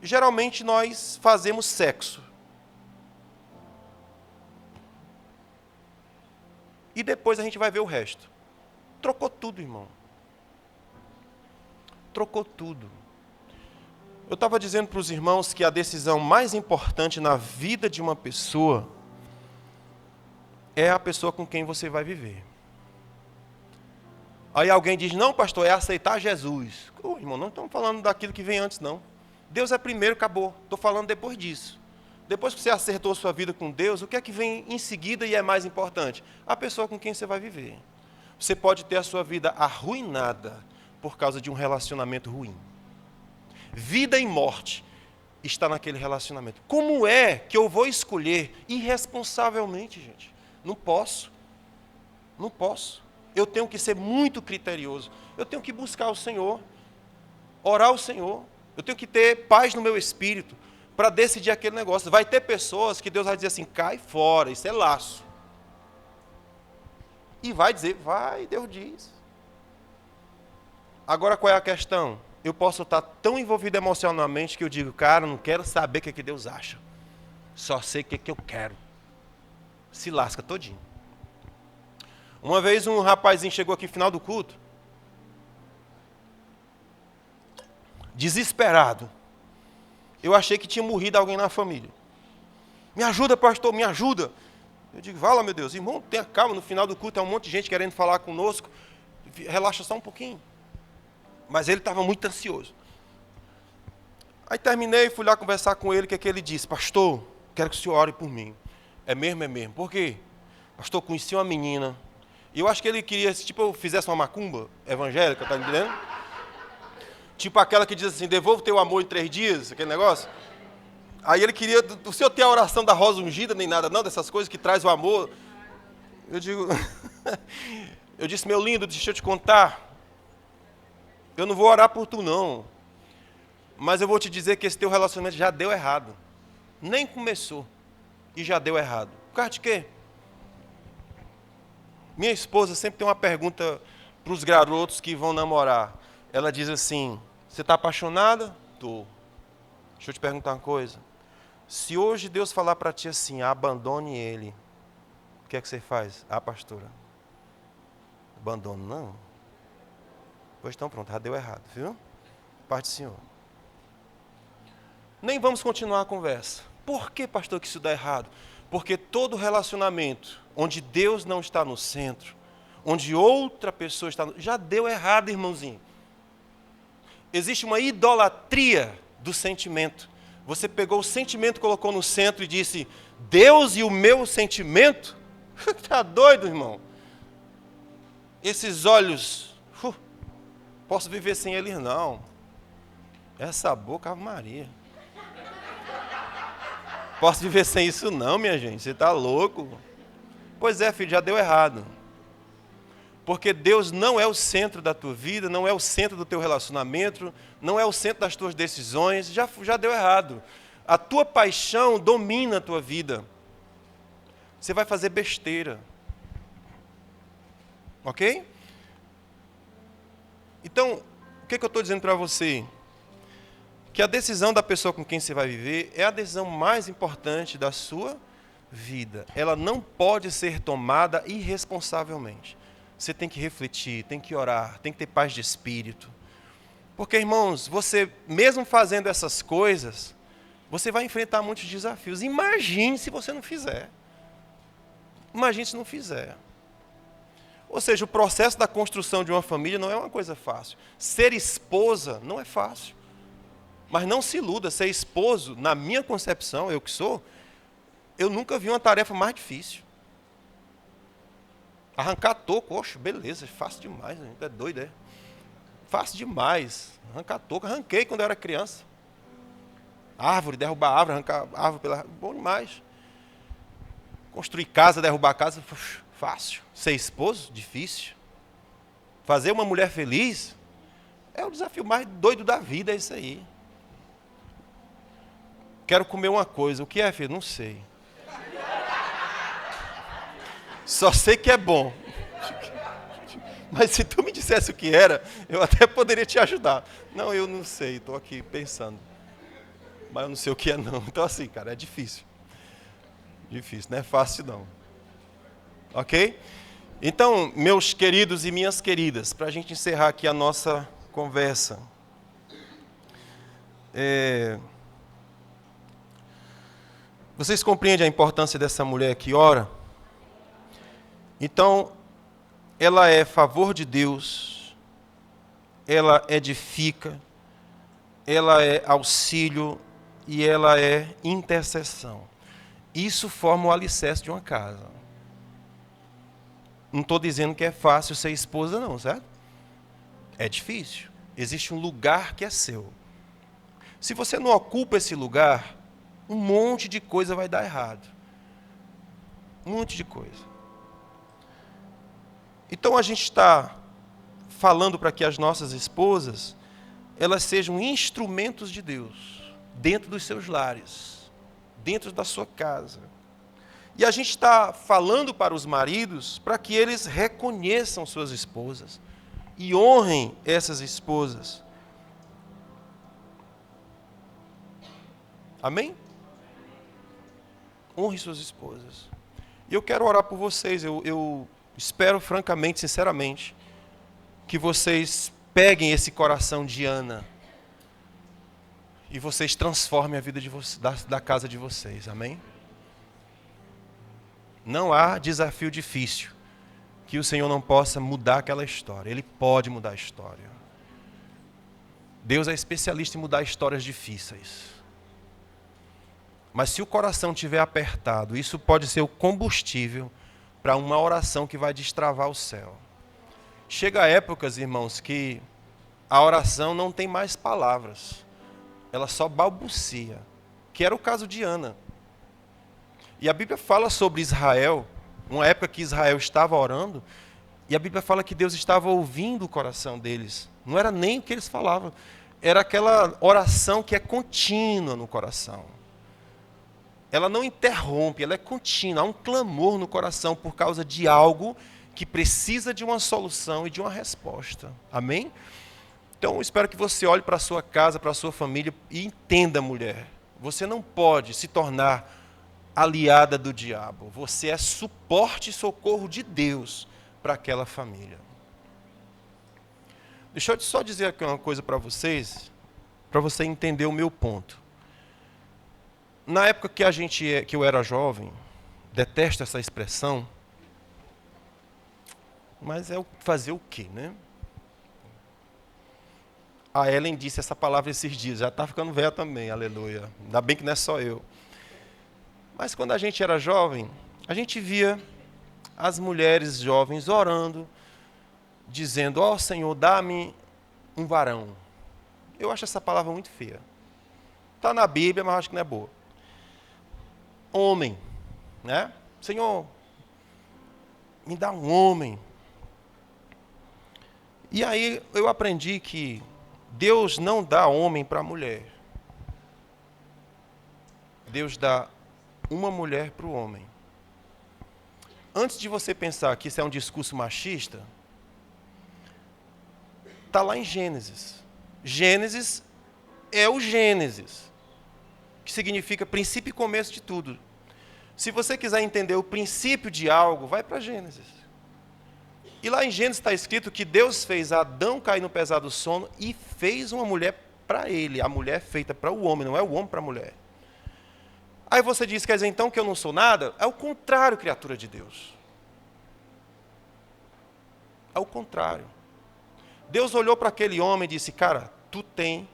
Geralmente nós fazemos sexo. E depois a gente vai ver o resto. Trocou tudo, irmão. Trocou tudo. Eu estava dizendo para os irmãos que a decisão mais importante na vida de uma pessoa é a pessoa com quem você vai viver. Aí alguém diz, não, pastor, é aceitar Jesus. Irmão, não estamos falando daquilo que vem antes, não. Deus é primeiro, acabou. Estou falando depois disso. Depois que você acertou a sua vida com Deus, o que é que vem em seguida e é mais importante? A pessoa com quem você vai viver. Você pode ter a sua vida arruinada por causa de um relacionamento ruim. Vida e morte está naquele relacionamento. Como é que eu vou escolher irresponsavelmente, gente? Não posso. Não posso. Eu tenho que ser muito criterioso. Eu tenho que buscar o Senhor, orar ao Senhor. Eu tenho que ter paz no meu espírito para decidir aquele negócio. Vai ter pessoas que Deus vai dizer assim, cai fora, isso é laço. E vai dizer, vai, Deus diz. Agora qual é a questão? Eu posso estar tão envolvido emocionalmente que eu digo, cara, não quero saber o que Deus acha. Só sei o que eu quero. Se lasca todinho. Uma vez um rapazinho chegou aqui no final do culto, desesperado. Eu achei que tinha morrido alguém na família. Me ajuda, pastor, me ajuda. Eu digo, vala, meu Deus, irmão, tenha calma, no final do culto é um monte de gente querendo falar conosco. Relaxa só um pouquinho. Mas ele estava muito ansioso. Aí terminei, fui lá conversar com ele, o que é que ele disse? Pastor, quero que o senhor ore por mim. É mesmo, é mesmo. Por quê? Pastor, conheci uma menina. E eu acho que ele queria, tipo, eu fizesse uma macumba evangélica, tá entendendo? Tipo aquela que diz assim, devolva o teu amor em 3 dias, aquele negócio. Aí ele queria, o senhor tem a oração da rosa ungida, nem nada não, dessas coisas que traz o amor. Eu digo, eu disse, meu lindo, deixa eu te contar. Eu não vou orar por tu, não. Mas eu vou te dizer que esse teu relacionamento já deu errado. Nem começou. E já deu errado. Por causa de quê? Minha esposa sempre tem uma pergunta para os garotos que vão namorar. Ela diz assim, você está apaixonada? Estou. Deixa eu te perguntar uma coisa. Se hoje Deus falar para ti assim, abandone ele, o que é que você faz? Ah, pastora, abandono não. Pois então pronto, já deu errado, viu? Parte do Senhor. Nem vamos continuar a conversa. Por que, pastor, que isso dá errado? Porque todo relacionamento onde Deus não está no centro, onde outra pessoa está no... já deu errado, irmãozinho. Existe uma idolatria do sentimento. Você pegou o sentimento, colocou no centro e disse, Deus e o meu sentimento? Está doido, irmão? Esses olhos, posso viver sem eles não. Essa boca, Ave Maria. posso viver sem isso não, minha gente. Você está louco? Pois é, filho, já deu errado. Porque Deus não é o centro da tua vida, não é o centro do teu relacionamento, não é o centro das tuas decisões. Já deu errado. A tua paixão domina a tua vida. Você vai fazer besteira. Ok? Então, o que eu estou dizendo para você? Que a decisão da pessoa com quem você vai viver é a decisão mais importante da sua vida. Ela não pode ser tomada irresponsavelmente. Você tem que refletir, tem que orar, tem que ter paz de espírito. Porque, irmãos, você, mesmo fazendo essas coisas, você vai enfrentar muitos desafios. Imagine se você não fizer. Imagine se não fizer. Ou seja, o processo da construção de uma família não é uma coisa fácil. Ser esposa não é fácil. Mas não se iluda, ser esposo, na minha concepção, eu que sou, eu nunca vi uma tarefa mais difícil. Arrancar toco, oxe, beleza, fácil demais, a gente é doido, é? Fácil demais. Arrancar toco, arranquei quando eu era criança. Árvore, derrubar árvore, arrancar árvore pela... Bom demais. Construir casa, derrubar casa, fácil. Ser esposo, difícil. Fazer uma mulher feliz, é o desafio mais doido da vida, é isso aí. Quero comer uma coisa, o que é, filho? Não sei. Só sei que é bom. Mas se tu me dissesse o que era, eu até poderia te ajudar. Não, eu não sei, estou aqui pensando. Mas eu não sei o que é não. Então assim, cara, é difícil. Difícil, não é fácil não. Ok? Então, meus queridos e minhas queridas, para a gente encerrar aqui a nossa conversa. Vocês compreendem a importância dessa mulher que ora? Então, ela é favor de Deus, ela edifica, ela é auxílio e ela é intercessão. Isso forma o alicerce de uma casa. Não estou dizendo que é fácil ser esposa não, certo? É difícil. Existe um lugar que é seu. Se você não ocupa esse lugar, um monte de coisa vai dar errado. Um monte de coisa. Então a gente está falando para que as nossas esposas, elas sejam instrumentos de Deus, dentro dos seus lares, dentro da sua casa. E a gente está falando para os maridos, para que eles reconheçam suas esposas e honrem essas esposas. Amém? Honre suas esposas. E eu quero orar por vocês, eu espero francamente, sinceramente, que vocês peguem esse coração de Ana e vocês transformem a vida de da casa de vocês, amém? Não há desafio difícil que o Senhor não possa mudar aquela história. Ele pode mudar a história. Deus é especialista em mudar histórias difíceis. Mas se o coração estiver apertado, isso pode ser o combustível para uma oração que vai destravar o céu. Chega épocas, irmãos, que a oração não tem mais palavras. Ela só balbucia. Que era o caso de Ana. E a Bíblia fala sobre Israel, uma época que Israel estava orando, e a Bíblia fala que Deus estava ouvindo o coração deles. Não era nem o que eles falavam. Era aquela oração que é contínua no coração. Ela não interrompe, ela é contínua. Há um clamor no coração por causa de algo que precisa de uma solução e de uma resposta. Amém? Então, eu espero que você olhe para a sua casa, para a sua família e entenda, mulher. Você não pode se tornar aliada do diabo. Você é suporte e socorro de Deus para aquela família. Deixa eu só dizer aqui uma coisa para vocês, para você entender o meu ponto. Na época que eu era jovem, detesto essa expressão, mas é fazer o quê, né? A Ellen disse essa palavra esses dias, já está ficando velha também, aleluia. Ainda bem que não é só eu. Mas quando a gente era jovem, a gente via as mulheres jovens orando, dizendo, ó Senhor, dá-me um varão. Eu acho essa palavra muito feia. Está na Bíblia, mas acho que não é boa. homem, né? Senhor, me dá um homem. E aí eu aprendi que Deus não dá homem para a mulher. Deus dá uma mulher para o homem. Antes de você pensar que isso é um discurso machista, está lá em Gênesis. Gênesis é o Gênesis, que significa princípio e começo de tudo. Se você quiser entender o princípio de algo, vai para Gênesis. E lá em Gênesis está escrito que Deus fez Adão cair no pesado sono e fez uma mulher para ele. A mulher feita para o homem, não é o homem para a mulher. Aí você diz, quer dizer então que eu não sou nada? É o contrário, criatura de Deus. É o contrário. Deus olhou para aquele homem e disse, cara, tu tem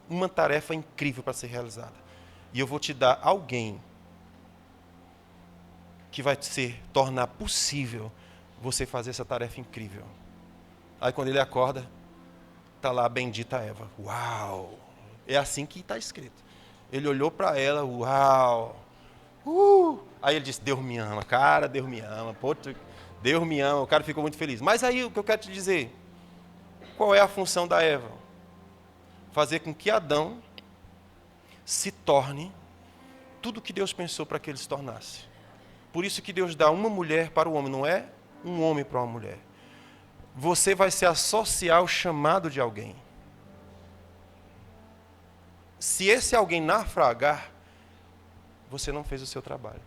uma tarefa incrível para ser realizada. E eu vou te dar alguém que vai tornar possível você fazer essa tarefa incrível. Aí quando ele acorda, está lá a bendita Eva. Uau! É assim que está escrito. Ele olhou para ela, uau! Aí ele disse, Deus me ama, cara, Deus me ama. Pô, Deus me ama, o cara ficou muito feliz. Mas aí o que eu quero te dizer, qual é a função da Eva? Fazer com que Adão se torne tudo o que Deus pensou para que ele se tornasse. Por isso que Deus dá uma mulher para o homem, não é um homem para uma mulher. Você vai se associar ao chamado de alguém. Se esse alguém naufragar, você não fez o seu trabalho.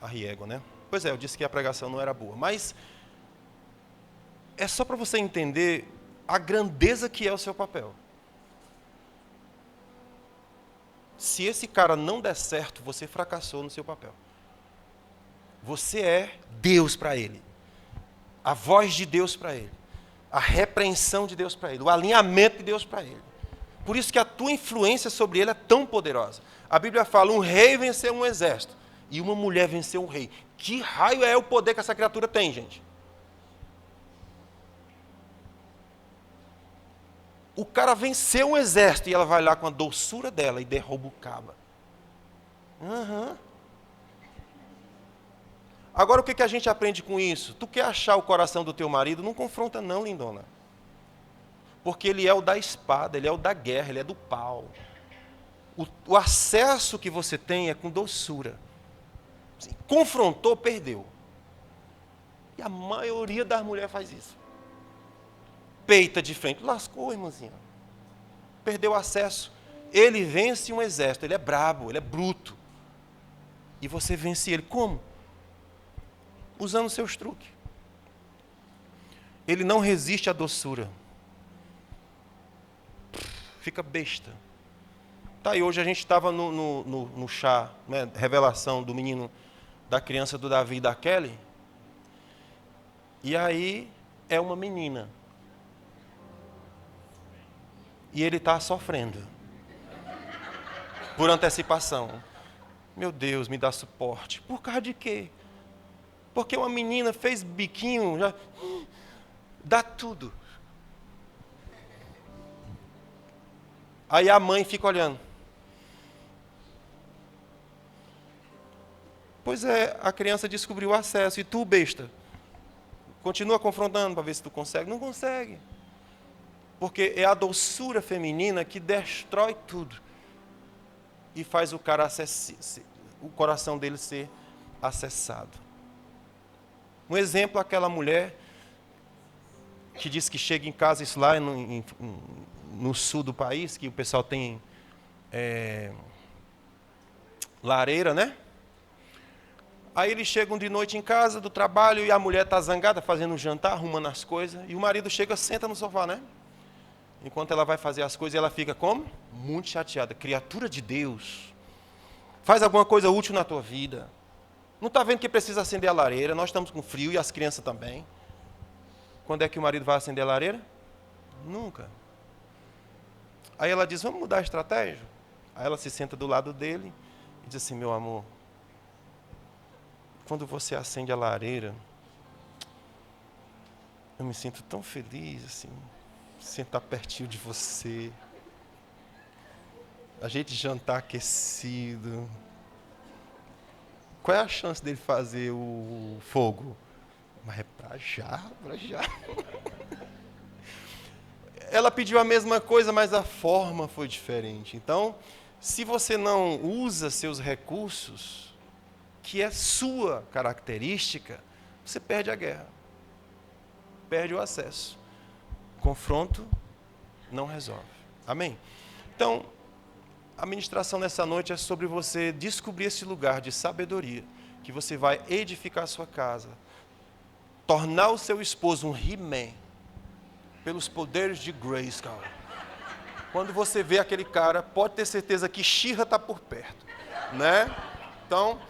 A riego, né? Pois é, eu disse que a pregação não era boa, mas é só para você entender a grandeza que é o seu papel. Se esse cara não der certo, você fracassou no seu papel. Você é Deus para ele. A voz de Deus para ele. A repreensão de Deus para ele. O alinhamento de Deus para ele. Por isso que a tua influência sobre ele é tão poderosa. A Bíblia fala, um rei venceu um exército. E uma mulher venceu um rei. Que raio é o poder que essa criatura tem, gente? O cara venceu um exército e ela vai lá com a doçura dela e derruba o caba. Agora o que a gente aprende com isso? Tu quer achar o coração do teu marido? Não confronta não, lindona. Porque ele é o da espada, ele é o da guerra, ele é do pau. O acesso que você tem é com doçura. Assim, confrontou, perdeu. E a maioria das mulheres faz isso. Peita de frente, lascou, irmãzinha. Perdeu o acesso. Ele vence um exército, ele é brabo, ele é bruto. E você vence ele como? Usando seus truques. Ele não resiste à doçura. Fica besta. Tá, e hoje a gente estava no chá, né, revelação do menino, da criança do Davi e da Kelly. E aí é uma menina. E ele está sofrendo. Por antecipação. Meu Deus, me dá suporte. Por causa de quê? Porque uma menina fez biquinho, já dá tudo. Aí a mãe fica olhando. Pois é, a criança descobriu o acesso. E tu, besta, continua confrontando para ver se tu consegue. Não consegue. Porque é a doçura feminina que destrói tudo. E faz o cara o coração dele ser acessado. Um exemplo, aquela mulher que diz que chega em casa, isso lá no sul do país, que o pessoal tem lareira, né? Aí eles chegam de noite em casa, do trabalho, e a mulher está zangada, fazendo um jantar, arrumando as coisas, e o marido chega, senta no sofá, né? Enquanto ela vai fazer as coisas, ela fica como? Muito chateada. Criatura de Deus, faz alguma coisa útil na tua vida. Não está vendo que precisa acender a lareira? Nós estamos com frio e as crianças também. Quando é que o marido vai acender a lareira? Nunca. Aí ela diz, vamos mudar a estratégia? Aí ela se senta do lado dele e diz assim, meu amor, quando você acende a lareira, eu me sinto tão feliz, assim, sentar pertinho de você. A gente jantar aquecido. Qual é a chance dele fazer o fogo? Mas é pra já, pra já. Ela pediu a mesma coisa, mas a forma foi diferente. Então, se você não usa seus recursos, que é sua característica, você perde a guerra. Perde o acesso. Confronto não resolve. Amém? Então, a ministração nessa noite é sobre você descobrir esse lugar de sabedoria, que você vai edificar a sua casa, tornar o seu esposo um He-Man, pelos poderes de Grayskull. Quando você vê aquele cara, pode ter certeza que She-Ra está por perto, né? Então,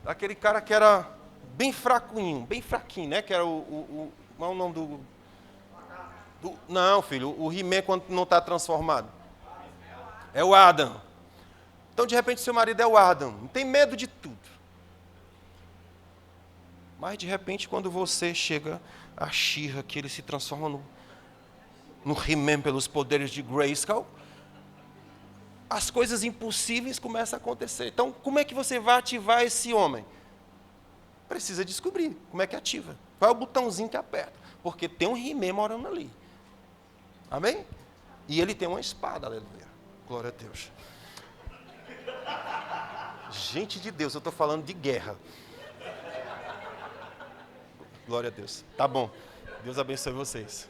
aquele cara que era bem fraquinho, né? Que era qual é o nome não, filho, o He-Man quando não está transformado. É o Adam. Então, de repente, seu marido é o Adam. Não tem medo de tudo. Mas, de repente, quando você chega a She-Ra, que ele se transforma no He-Man pelos poderes de Grayskull, as coisas impossíveis começam a acontecer. Então, como é que você vai ativar esse homem? Precisa descobrir como é que ativa. Qual é o botãozinho que aperta? Porque tem um He-Man morando ali. Amém? E ele tem uma espada, aleluia. Glória a Deus. Gente de Deus, eu estou falando de guerra. Glória a Deus. Tá bom. Deus abençoe vocês.